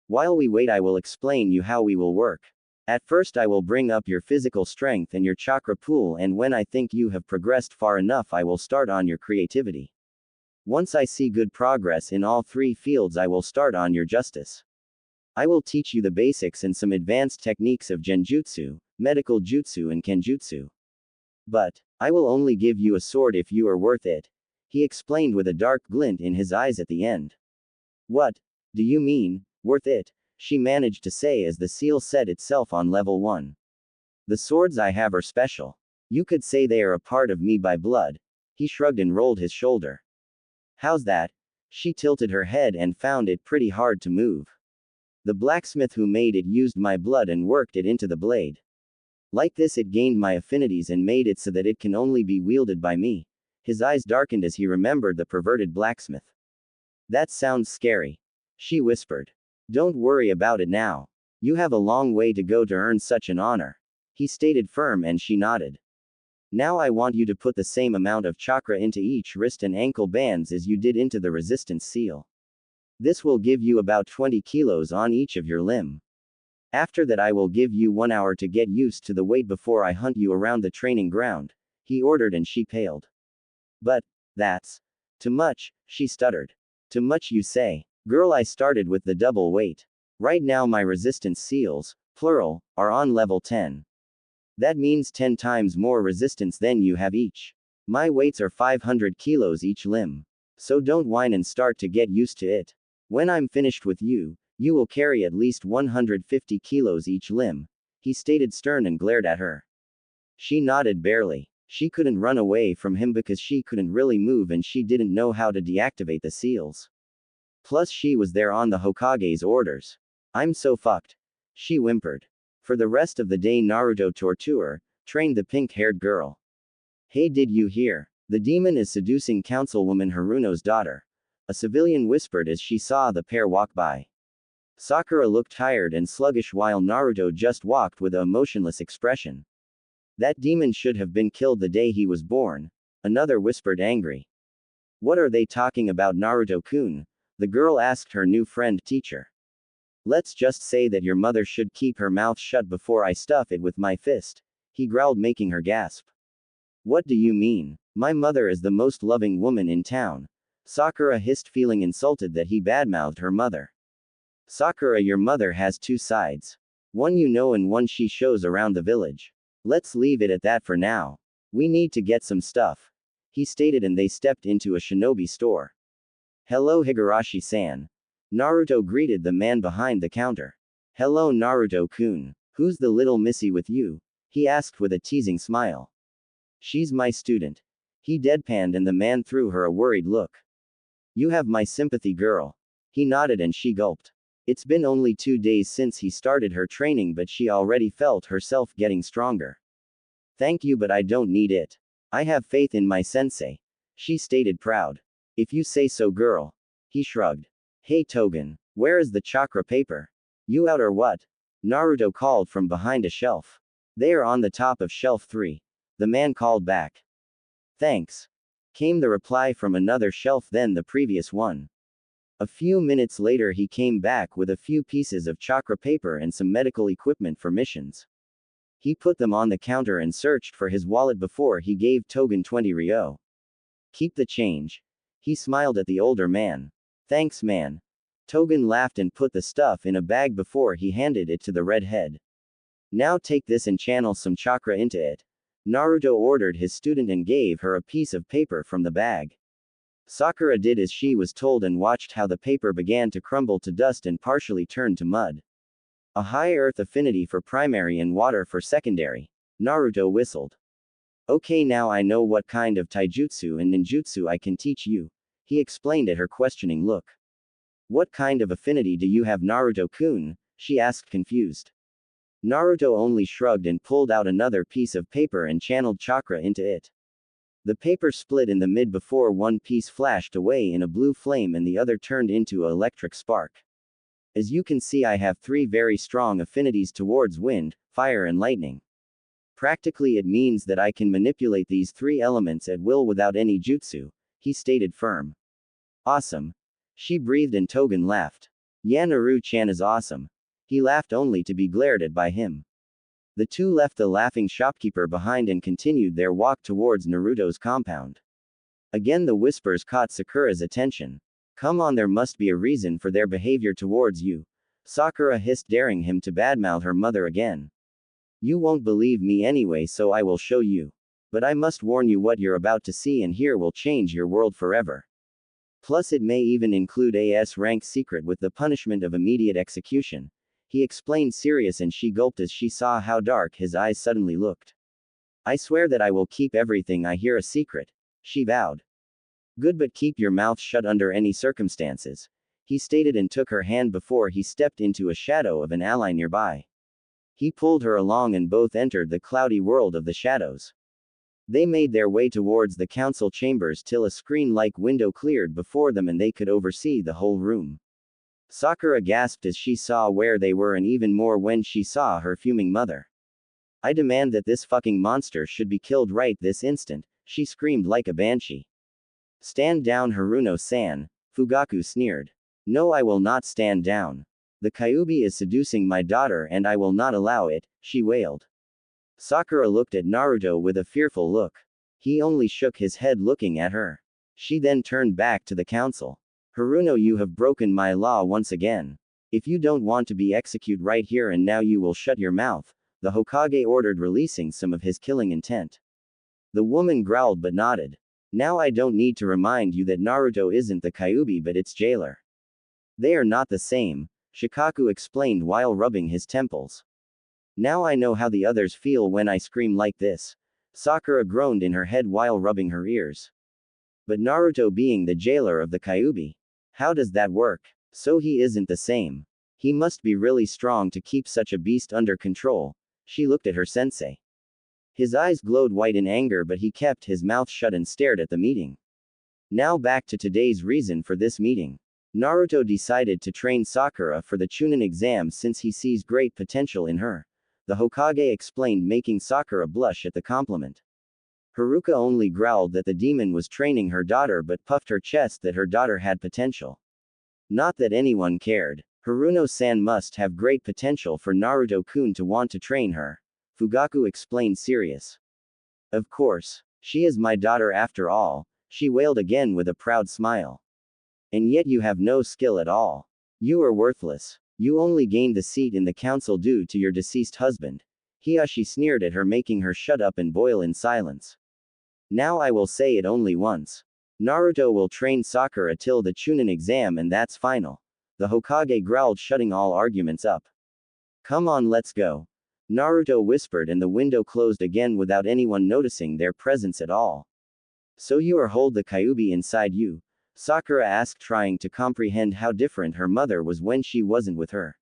While we wait I will explain you how we will work. At first I will bring up your physical strength and your chakra pool, and when I think you have progressed far enough I will start on your creativity. Once I see good progress in all 3 fields I will start on your justice. I will teach you the basics and some advanced techniques of genjutsu, medical jutsu, and kenjutsu. But I will only give you a sword if you are worth it, he explained with a dark glint in his eyes at the end. What do you mean, worth it? She managed to say as the seal set itself on level 1. The swords I have are special. You could say they are a part of me by blood. He shrugged and rolled his shoulder. How's that? She tilted her head and found it pretty hard to move. The blacksmith who made it used my blood and worked it into the blade. Like this it gained my affinities and made it so that it can only be wielded by me. His eyes darkened as he remembered the perverted blacksmith. That sounds scary, she whispered. Don't worry about it now. You have a long way to go to earn such an honor, he stated, firm, and she nodded. Now I want you to put the same amount of chakra into each wrist and ankle bands as you did into the resistance seal. This will give you about 20 kilos on each of your limb. After that I will give you 1 hour to get used to the weight before I hunt you around the training ground, he ordered, and she paled. But, that's too much, she stuttered. Too much you say. Girl, I started with the double weight. Right now my resistance seals, plural, are on level 10. That means 10 times more resistance than you have each. My weights are 500 kilos each limb. So don't whine and start to get used to it. When I'm finished with you, you will carry at least 150 kilos each limb, he stated stern and glared at her. She nodded barely. She couldn't run away from him because she couldn't really move and she didn't know how to deactivate the seals. Plus she was there on the Hokage's orders. I'm so fucked. She whimpered. For the rest of the day Naruto trained the pink-haired girl. Hey, did you hear? The demon is seducing councilwoman Haruno's daughter. A civilian whispered as she saw the pair walk by. Sakura looked tired and sluggish while Naruto just walked with a emotionless expression. That demon should have been killed the day he was born, another whispered angry. What are they talking about, Naruto-kun? The girl asked her new friend teacher. Let's just say that your mother should keep her mouth shut before I stuff it with my fist, he growled, making her gasp. What do you mean? My mother is the most loving woman in town. Sakura hissed, feeling insulted that he badmouthed her mother. Sakura, your mother has two sides. One you know and one she shows around the village. Let's leave it at that for now. We need to get some stuff, he stated, and they stepped into a shinobi store. Hello, Higurashi-san. Naruto greeted the man behind the counter. Hello, Naruto-kun. Who's the little missy with you? He asked with a teasing smile. She's my student. He deadpanned and the man threw her a worried look. You have my sympathy, girl. He nodded and she gulped. It's been only 2 days since he started her training, but she already felt herself getting stronger. Thank you, but I don't need it. I have faith in my sensei, she stated, proud. If you say so, girl. He shrugged. Hey Togen, where is the chakra paper? You out or what? Naruto called from behind a shelf. They are on the top of shelf 3. The man called back. Thanks. Came the reply from another shelf, then the previous one. A few minutes later he came back with a few pieces of chakra paper and some medical equipment for missions. He put them on the counter and searched for his wallet before he gave Togen 20 ryo. Keep the change. He smiled at the older man. Thanks, man. Togen laughed and put the stuff in a bag before he handed it to the redhead. Now take this and channel some chakra into it. Naruto ordered his student and gave her a piece of paper from the bag. Sakura did as she was told and watched how the paper began to crumble to dust and partially turn to mud. A high earth affinity for primary and water for secondary. Naruto whistled. Okay, now I know what kind of taijutsu and ninjutsu I can teach you, he explained at her questioning look. What kind of affinity do you have, Naruto-kun? She asked, confused. Naruto only shrugged and pulled out another piece of paper and channeled chakra into it. The paper split in the mid before one piece flashed away in a blue flame and the other turned into an electric spark. As you can see, I have 3 very strong affinities towards wind, fire and lightning. Practically it means that I can manipulate these 3 elements at will without any jutsu, he stated firm. Awesome. She breathed and Togen laughed. Yeah, Naru-chan is awesome. He laughed only to be glared at by him. The two left the laughing shopkeeper behind and continued their walk towards Naruto's compound. Again the whispers caught Sakura's attention. Come on, there must be a reason for their behavior towards you. Sakura hissed, daring him to badmouth her mother again. You won't believe me anyway, so I will show you. But I must warn you, what you're about to see and hear will change your world forever. Plus it may even include a S-rank secret with the punishment of immediate execution. He explained, serious, and she gulped as she saw how dark his eyes suddenly looked. I swear that I will keep everything I hear a secret, she vowed. Good, but keep your mouth shut under any circumstances, he stated and took her hand before he stepped into a shadow of an ally nearby. He pulled her along and both entered the cloudy world of the shadows. They made their way towards the council chambers till a screen-like window cleared before them and they could oversee the whole room. Sakura gasped as she saw where they were, and even more when she saw her fuming mother. I demand that this fucking monster should be killed right this instant, she screamed like a banshee. Stand down, Haruno-san, Fugaku sneered. No, I will not stand down. The Kyuubi is seducing my daughter and I will not allow it, she wailed. Sakura looked at Naruto with a fearful look. He only shook his head looking at her. She then turned back to the council. Haruno, you have broken my law once again. If you don't want to be executed right here and now, you will shut your mouth, the Hokage ordered, releasing some of his killing intent. The woman growled but nodded. Now I don't need to remind you that Naruto isn't the Kyuubi but its jailer. They are not the same, Shikaku explained while rubbing his temples. Now I know how the others feel when I scream like this. Sakura groaned in her head while rubbing her ears. But Naruto being the jailer of the Kyuubi. How does that work? So he isn't the same. He must be really strong to keep such a beast under control. She looked at her sensei. His eyes glowed white in anger, but he kept his mouth shut and stared at the meeting. Now back to today's reason for this meeting. Naruto decided to train Sakura for the Chunin exam since he sees great potential in her. The Hokage explained, making Sakura blush at the compliment. Haruka only growled that the demon was training her daughter but puffed her chest that her daughter had potential. Not that anyone cared. Haruno-san must have great potential for Naruto-kun to want to train her. Fugaku explained, serious. Of course. She is my daughter after all, she wailed again with a proud smile. And yet you have no skill at all. You are worthless. You only gained the seat in the council due to your deceased husband. Hiyashi sneered at her, making her shut up and boil in silence. Now I will say it only once. Naruto will train Sakura till the Chunin exam and that's final. The Hokage growled, shutting all arguments up. Come on, let's go. Naruto whispered, and the window closed again without anyone noticing their presence at all. So you are hold the Kyuubi inside you? Sakura asked, trying to comprehend how different her mother was when she wasn't with her.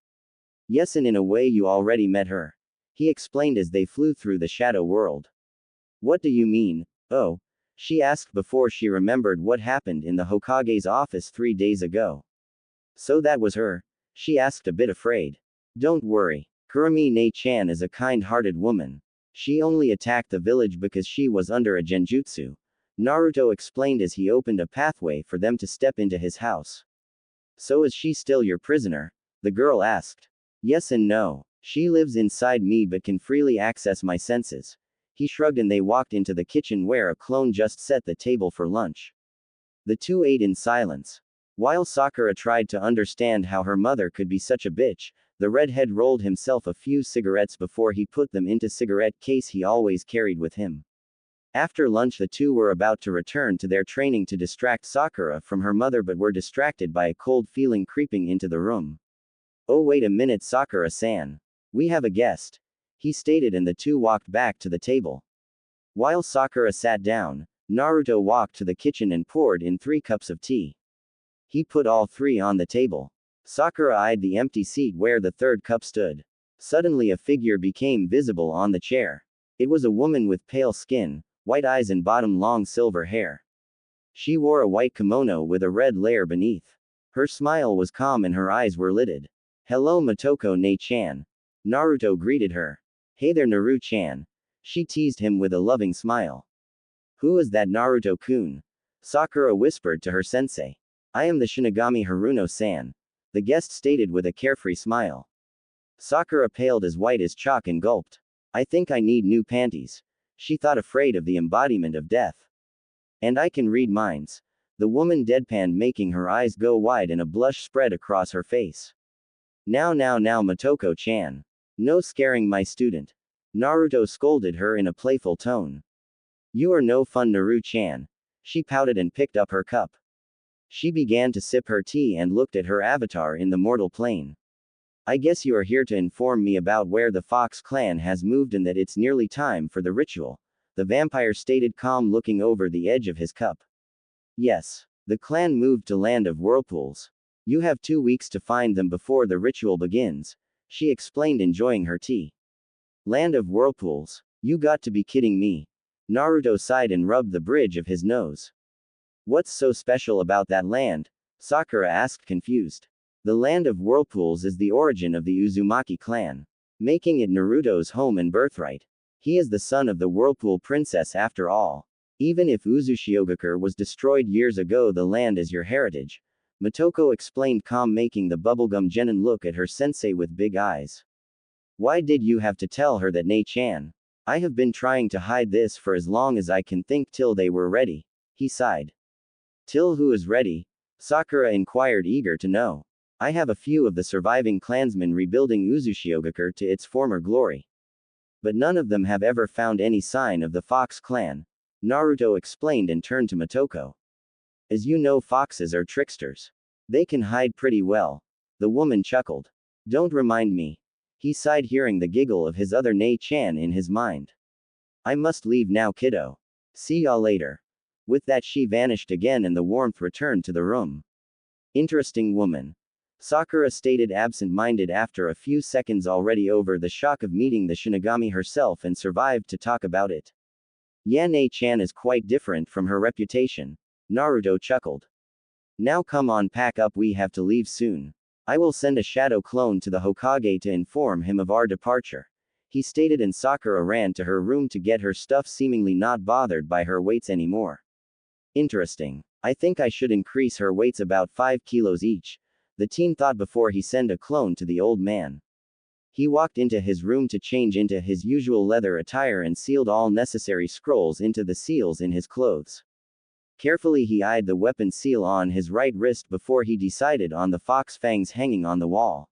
Yes, and in a way you already met her. He explained as they flew through the shadow world. What do you mean? Oh, she asked before she remembered what happened in the Hokage's office 3 days ago. So that was her? She asked, a bit afraid. Don't worry. Kurumi-ne-chan is a kind-hearted woman. She only attacked the village because she was under a genjutsu. Naruto explained as he opened a pathway for them to step into his house. So is she still your prisoner? The girl asked. Yes and no. She lives inside me but can freely access my senses. He shrugged and they walked into the kitchen where a clone just set the table for lunch. The two ate in silence. While Sakura tried to understand how her mother could be such a bitch, the redhead rolled himself a few cigarettes before he put them into cigarette case he always carried with him. After lunch the two were about to return to their training to distract Sakura from her mother but were distracted by a cold feeling creeping into the room. Oh wait a minute, Sakura-san. We have a guest. He stated, and the two walked back to the table. While Sakura sat down, Naruto walked to the kitchen and poured in 3 cups of tea. He put all 3 on the table. Sakura eyed the empty seat where the 3rd cup stood. Suddenly a figure became visible on the chair. It was a woman with pale skin, white eyes and bottom long silver hair. She wore a white kimono with a red layer beneath. Her smile was calm and her eyes were lidded. Hello Motoko-ne-chan. Naruto greeted her. Hey there Naru-chan. She teased him with a loving smile. Who is that Naruto-kun? Sakura whispered to her sensei. I am the Shinigami Haruno-san. The guest stated with a carefree smile. Sakura paled as white as chalk and gulped. I think I need new panties. She thought, afraid of the embodiment of death. And I can read minds. The woman deadpanned, making her eyes go wide and a blush spread across her face. Now Motoko-chan. No scaring my student. Naruto scolded her in a playful tone. You are no fun Naru-chan. She pouted and picked up her cup. She began to sip her tea and looked at her avatar in the mortal plane. I guess you are here to inform me about where the Fox clan has moved and that it's nearly time for the ritual, the vampire stated, calm, looking over the edge of his cup. Yes. The clan moved to Land of Whirlpools. You have 2 weeks to find them before the ritual begins, she explained, enjoying her tea. Land of Whirlpools. You got to be kidding me. Naruto sighed and rubbed the bridge of his nose. What's so special about that land? Sakura asked, confused. The Land of Whirlpools is the origin of the Uzumaki clan, making it Naruto's home and birthright. He is the son of the Whirlpool Princess after all. Even if Uzushiogakure was destroyed years ago, the land is your heritage. Motoko explained, calm, making the bubblegum genin look at her sensei with big eyes. Why did you have to tell her that, Ne-chan? I have been trying to hide this for as long as I can think till they were ready. He sighed. Till who is ready? Sakura inquired, eager to know. I have a few of the surviving clansmen rebuilding Uzushiogakure to its former glory. But none of them have ever found any sign of the Fox clan. Naruto explained and turned to Motoko. As you know, foxes are tricksters. They can hide pretty well. The woman chuckled. Don't remind me. He sighed, hearing the giggle of his other Nei-chan in his mind. I must leave now, kiddo. See ya later. With that, she vanished again and the warmth returned to the room. Interesting woman. Sakura stated, absent-minded after a few seconds, already over the shock of meeting the Shinigami herself and survived to talk about it. Nei-chan is quite different from her reputation. Naruto chuckled. Now come on, pack up, we have to leave soon. I will send a shadow clone to the Hokage to inform him of our departure. He stated, and Sakura ran to her room to get her stuff, seemingly not bothered by her weights anymore. Interesting. I think I should increase her weights about 5 kilos each, the teen thought before he sent a clone to the old man. He walked into his room to change into his usual leather attire and sealed all necessary scrolls into the seals in his clothes. Carefully he eyed the weapon seal on his right wrist before he decided on the fox fangs hanging on the wall.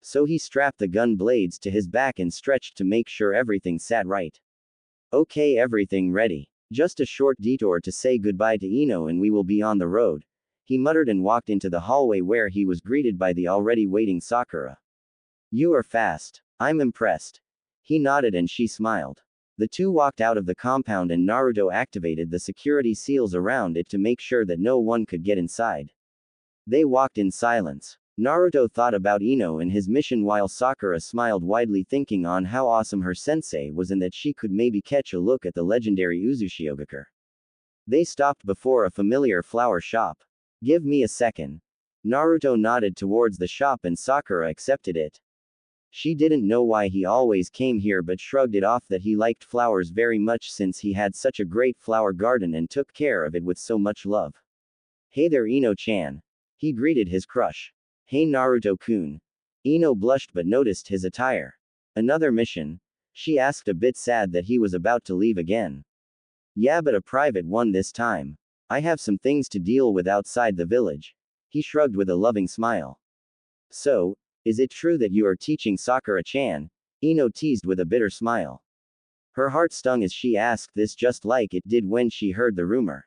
So he strapped the gun blades to his back and stretched to make sure everything sat right. Okay, everything ready. Just a short detour to say goodbye to Ino and we will be on the road, he muttered and walked into the hallway where he was greeted by the already waiting Sakura. You are fast. I'm impressed. He nodded and she smiled. The two walked out of the compound and Naruto activated the security seals around it to make sure that no one could get inside. They walked in silence. Naruto thought about Ino and his mission while Sakura smiled widely, thinking on how awesome her sensei was and that she could maybe catch a look at the legendary Uzushiogakure. They stopped before a familiar flower shop. Give me a second. Naruto nodded towards the shop and Sakura accepted it. She didn't know why he always came here but shrugged it off that he liked flowers very much since he had such a great flower garden and took care of it with so much love. Hey there, Ino-chan. He greeted his crush. Hey Naruto-kun. Ino blushed but noticed his attire. Another mission? She asked, a bit sad that he was about to leave again. Yeah, but a private one this time. I have some things to deal with outside the village. He shrugged with a loving smile. So, is it true that you are teaching Sakura-chan? Ino teased with a bitter smile. Her heart stung as she asked this, just like it did when she heard the rumor.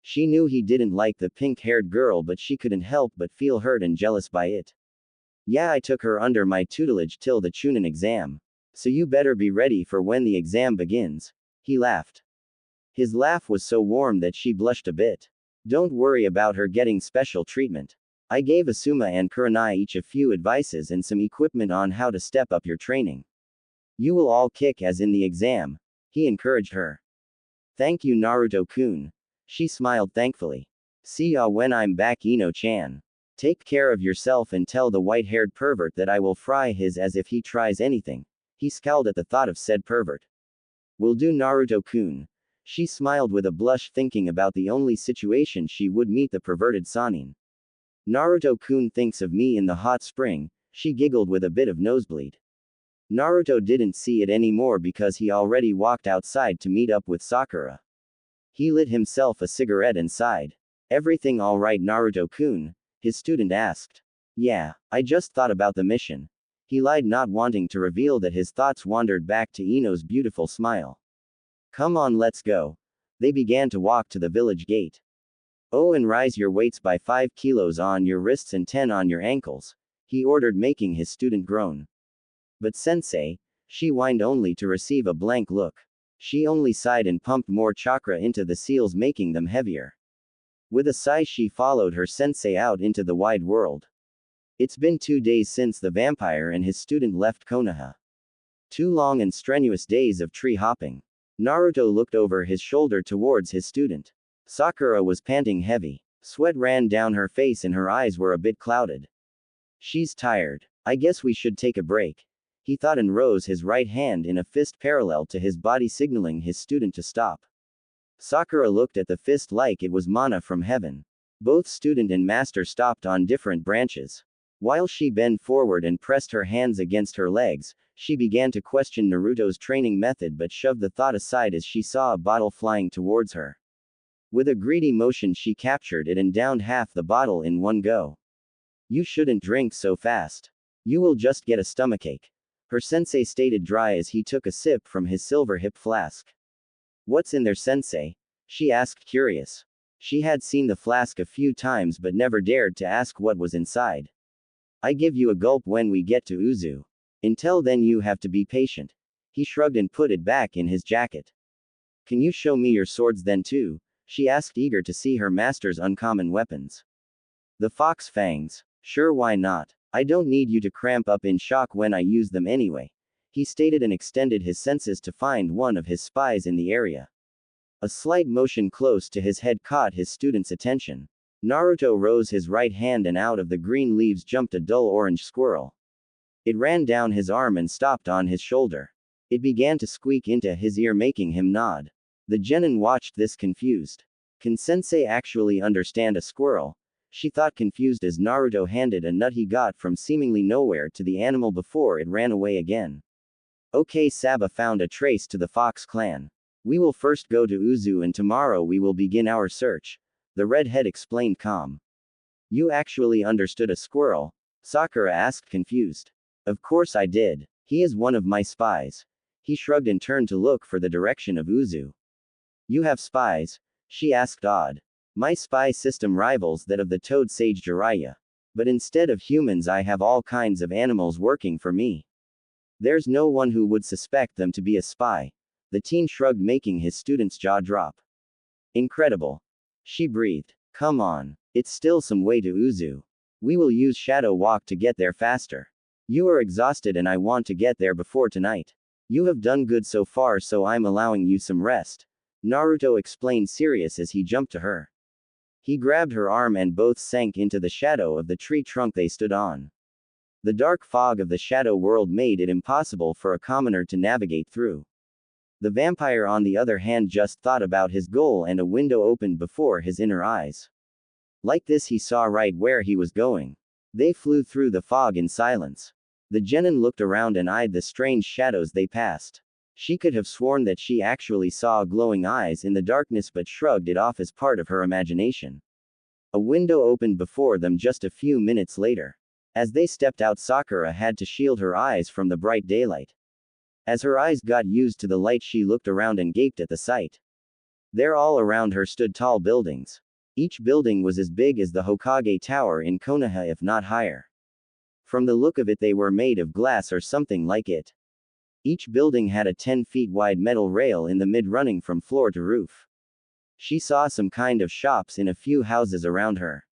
She knew he didn't like the pink-haired girl, but she couldn't help but feel hurt and jealous by it. Yeah, I took her under my tutelage till the Chunin exam. So you better be ready for when the exam begins. He laughed. His laugh was so warm that she blushed a bit. Don't worry about her getting special treatment. I gave Asuma and Kurenai each a few advices and some equipment on how to step up your training. You will all kick as in the exam. He encouraged her. Thank you, Naruto-kun. She smiled thankfully. See ya when I'm back, Ino-chan. Take care of yourself and tell the white-haired pervert that I will fry his as if he tries anything. He scowled at the thought of said pervert. Will do, Naruto-kun. She smiled with a blush, thinking about the only situation she would meet the perverted Sanin. Naruto-kun thinks of me in the hot spring, she giggled with a bit of nosebleed. Naruto didn't see it anymore because he already walked outside to meet up with Sakura. He lit himself a cigarette and sighed. Everything all right, Naruto-kun? His student asked. Yeah, I just thought about the mission. He lied, not wanting to reveal that his thoughts wandered back to Ino's beautiful smile. Come on, let's go. They began to walk to the village gate. Oh, and rise your weights by 5 kilos on your wrists and 10 on your ankles, he ordered, making his student groan. But sensei, she whined, only to receive a blank look. She only sighed and pumped more chakra into the seals, making them heavier. With a sigh, she followed her sensei out into the wide world. It's been 2 days since the vampire and his student left Konoha. 2 long and strenuous days of tree hopping. Naruto looked over his shoulder towards his student. Sakura was panting heavy. Sweat ran down her face and her eyes were a bit clouded. She's tired. I guess we should take a break, he thought, and rose his right hand in a fist parallel to his body, signaling his student to stop. Sakura looked at the fist like it was mana from heaven. Both student and master stopped on different branches. While she bent forward and pressed her hands against her legs, She began to question Naruto's training method but shoved the thought aside as she saw a bottle flying towards her. With a greedy motion she captured it and downed half the bottle in one go. You shouldn't drink so fast. You will just get a stomachache. Her sensei stated dry as he took a sip from his silver hip flask. What's in there, sensei? She asked, curious. She had seen the flask a few times but never dared to ask what was inside. I give you a gulp when we get to Uzu. Until then you have to be patient. He shrugged and put it back in his jacket. Can you show me your swords then too? She asked, eager to see her master's uncommon weapons. The fox fangs. Sure, why not? I don't need you to cramp up in shock when I use them anyway. He stated and extended his senses to find one of his spies in the area. A slight motion close to his head caught his student's attention. Naruto rose his right hand and out of the green leaves jumped a dull orange squirrel. It ran down his arm and stopped on his shoulder. It began to squeak into his ear, making him nod. The genin watched this confused. Can sensei actually understand a squirrel? She thought, confused as Naruto handed a nut he got from seemingly nowhere to the animal before it ran away again. Okay, Saba found a trace to the Fox clan. We will first go to Uzu and tomorrow we will begin our search. The redhead explained calm. You actually understood a squirrel? Sakura asked, confused. Of course I did. He is one of my spies. He shrugged and turned to look for the direction of Uzu. You have spies? She asked, awed. My spy system rivals that of the toad sage Jiraiya. But instead of humans I have all kinds of animals working for me. There's no one who would suspect them to be a spy. The teen shrugged, making his student's jaw drop. Incredible. She breathed. Come on. It's still some way to Uzu. We will use Shadow Walk to get there faster. You are exhausted and I want to get there before tonight. You have done good so far, so I'm allowing you some rest. Naruto explained, serious as he jumped to her. He grabbed her arm and both sank into the shadow of the tree trunk they stood on. The dark fog of the shadow world made it impossible for a commoner to navigate through. The vampire, on the other hand, just thought about his goal and a window opened before his inner eyes. Like this, he saw right where he was going. They flew through the fog in silence. The genin looked around and eyed the strange shadows they passed. She could have sworn that she actually saw glowing eyes in the darkness but shrugged it off as part of her imagination. A window opened before them just a few minutes later. As they stepped out, Sakura had to shield her eyes from the bright daylight. As her eyes got used to the light, she looked around and gaped at the sight. There all around her stood tall buildings. Each building was as big as the Hokage Tower in Konoha, if not higher. From the look of it, they were made of glass or something like it. Each building had a 10 feet wide metal rail in the mid running from floor to roof. She saw some kind of shops in a few houses around her.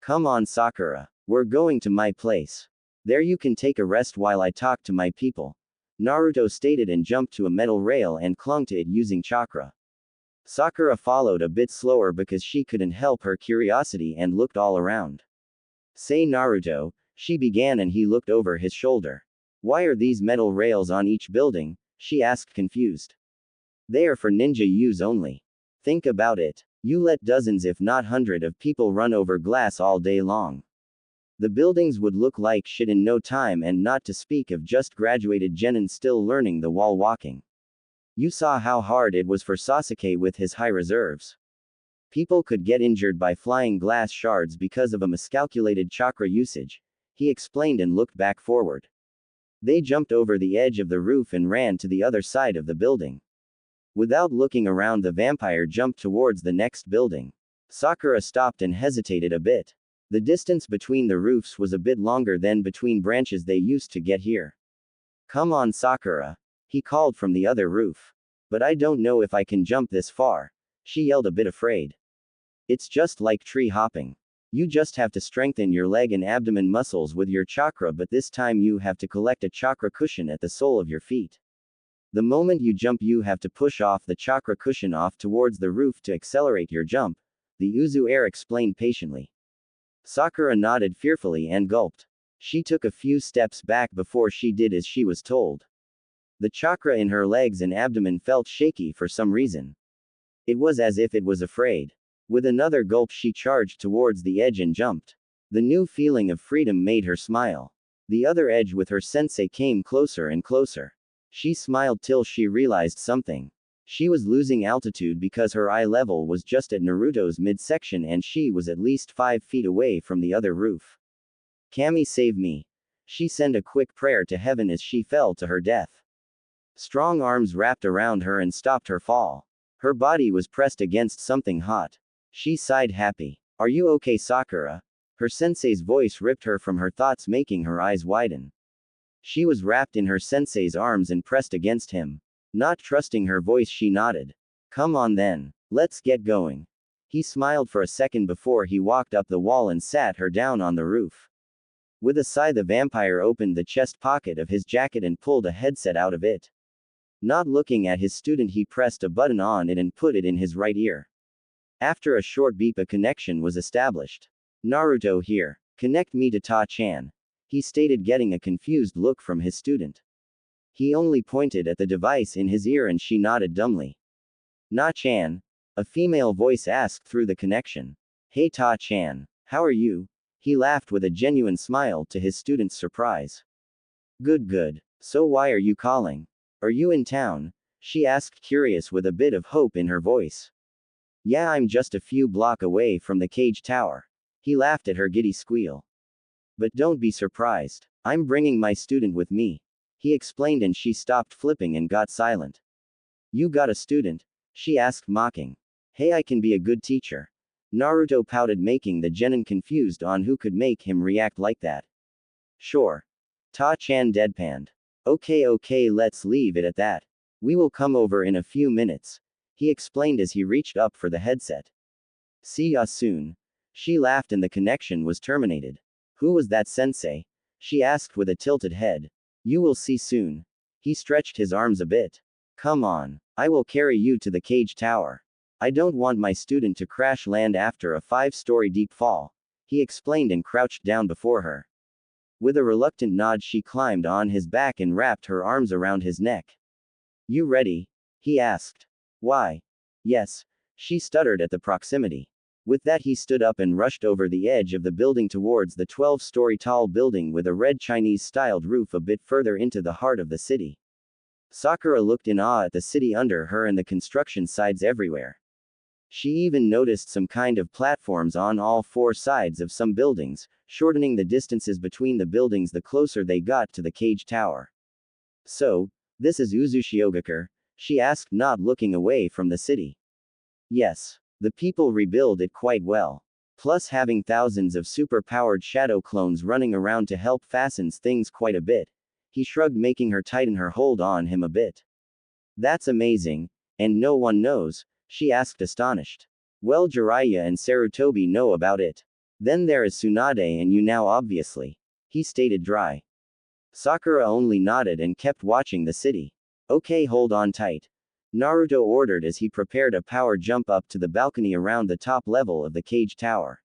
Come on, Sakura. We're going to my place. There you can take a rest while I talk to my people. Naruto stated and jumped to a metal rail and clung to it using chakra. Sakura followed a bit slower because she couldn't help her curiosity and looked all around. Say, Naruto, she began, and he looked over his shoulder. Why are these metal rails on each building? She asked, confused. They are for ninja use only. Think about it. You let dozens if not hundreds of people run over glass all day long. The buildings would look like shit in no time, and not to speak of just graduated genin still learning the wall walking. You saw how hard it was for Sasuke with his high reserves. People could get injured by flying glass shards because of a miscalculated chakra usage. He explained and looked back forward. They jumped over the edge of the roof and ran to the other side of the building. Without looking around, the vampire jumped towards the next building. Sakura stopped and hesitated a bit. The distance between the roofs was a bit longer than between branches they used to get here. Come on, Sakura. He called from the other roof. But I don't know if I can jump this far. She yelled, a bit afraid. It's just like tree hopping. You just have to strengthen your leg and abdomen muscles with your chakra, but this time you have to collect a chakra cushion at the sole of your feet. The moment you jump, you have to push off the chakra cushion off towards the roof to accelerate your jump, the Uzu heir explained patiently. Sakura nodded fearfully and gulped. She took a few steps back before she did as she was told. The chakra in her legs and abdomen felt shaky for some reason. It was as if it was afraid. With another gulp, she charged towards the edge and jumped. The new feeling of freedom made her smile. The other edge with her sensei came closer and closer. She smiled till she realized something. She was losing altitude because her eye level was just at Naruto's midsection and she was at least 5 feet away from the other roof. Kami, save me. She sent a quick prayer to heaven as she fell to her death. Strong arms wrapped around her and stopped her fall. Her body was pressed against something hot. She sighed happy. Are you okay, Sakura? Her sensei's voice ripped her from her thoughts, making her eyes widen. She was wrapped in her sensei's arms and pressed against him. Not trusting her voice, she nodded. Come on then. Let's get going. He smiled for a second before he walked up the wall and sat her down on the roof. With a sigh, the vampire opened the chest pocket of his jacket and pulled a headset out of it. Not looking at his student, he pressed a button on it and put it in his right ear. After a short beep, a connection was established. Naruto here. Connect me to Ta-chan. He stated, getting a confused look from his student. He only pointed at the device in his ear and she nodded dumbly. Na-chan? A female voice asked through the connection. Hey Ta-chan. How are you? He laughed with a genuine smile to his student's surprise. Good, good. So why are you calling? Are you in town? She asked, curious with a bit of hope in her voice. Yeah, I'm just a few blocks away from the cage tower. He laughed at her giddy squeal. But don't be surprised. I'm bringing my student with me. He explained, and she stopped flipping and got silent. You got a student? She asked, mocking. Hey, I can be a good teacher. Naruto pouted, making the genin confused on who could make him react like that. Sure. Ta-chan deadpanned. Okay, let's leave it at that. We will come over in a few minutes. He explained as he reached up for the headset. See ya soon. She laughed and the connection was terminated. Who was that sensei? She asked with a tilted head. You will see soon. He stretched his arms a bit. Come on. I will carry you to the cage tower. I don't want my student to crash land after a 5-story deep fall. He explained and crouched down before her. With a reluctant nod, she climbed on his back and wrapped her arms around his neck. You ready? He asked. Why? Yes. She stuttered at the proximity. With that, he stood up and rushed over the edge of the building towards the 12-story tall building with a red Chinese-styled roof a bit further into the heart of the city. Sakura looked in awe at the city under her and the construction sites everywhere. She even noticed some kind of platforms on all 4 sides of some buildings, shortening the distances between the buildings the closer they got to the cage tower. So, this is Uzushiogakure? She asked, not looking away from the city. Yes. The people rebuild it quite well. Plus, having thousands of super-powered shadow clones running around to help fastens things quite a bit. He shrugged, making her tighten her hold on him a bit. That's amazing. And no one knows? She asked, astonished. Well, Jiraiya and Sarutobi know about it. Then there is Tsunade and you now, obviously. He stated dry. Sakura only nodded and kept watching the city. Okay, hold on tight. Naruto ordered as he prepared a power jump up to the balcony around the top level of the cage tower.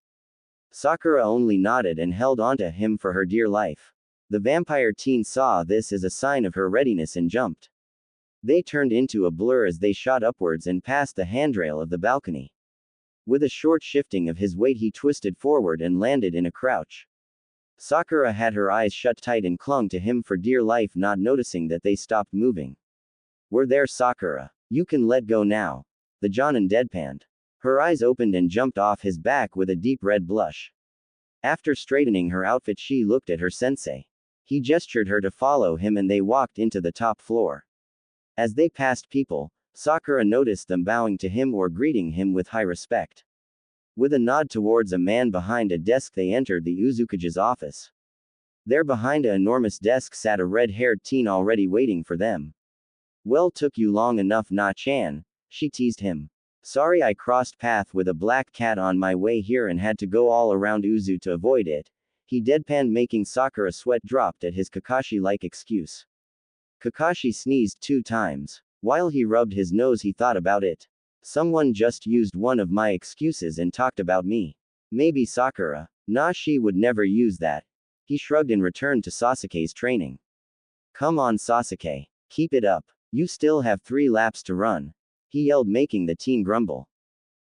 Sakura only nodded and held onto him for her dear life. The vampire teen saw this as a sign of her readiness and jumped. They turned into a blur as they shot upwards and past the handrail of the balcony. With a short shifting of his weight, he twisted forward and landed in a crouch. Sakura had her eyes shut tight and clung to him for dear life, not noticing that they stopped moving. We're there, Sakura. You can let go now. The Jonin deadpanned. Her eyes opened and jumped off his back with a deep red blush. After straightening her outfit, she looked at her sensei. He gestured her to follow him and they walked into the top floor. As they passed people, Sakura noticed them bowing to him or greeting him with high respect. With a nod towards a man behind a desk, they entered the Uzukage's office. There behind an enormous desk sat a red-haired teen already waiting for them. Well, took you long enough, Na-chan, she teased him. Sorry, I crossed path with a black cat on my way here and had to go all around Uzu to avoid it. He deadpanned, making Sakura sweat dropped at his Kakashi-like excuse. Kakashi sneezed 2 times. While he rubbed his nose, he thought about it. Someone just used one of my excuses and talked about me. Maybe Sakura. Nah, she would never use that. He shrugged and returned to Sasuke's training. Come on, Sasuke. Keep it up. You still have 3 laps to run. He yelled, making the teen grumble.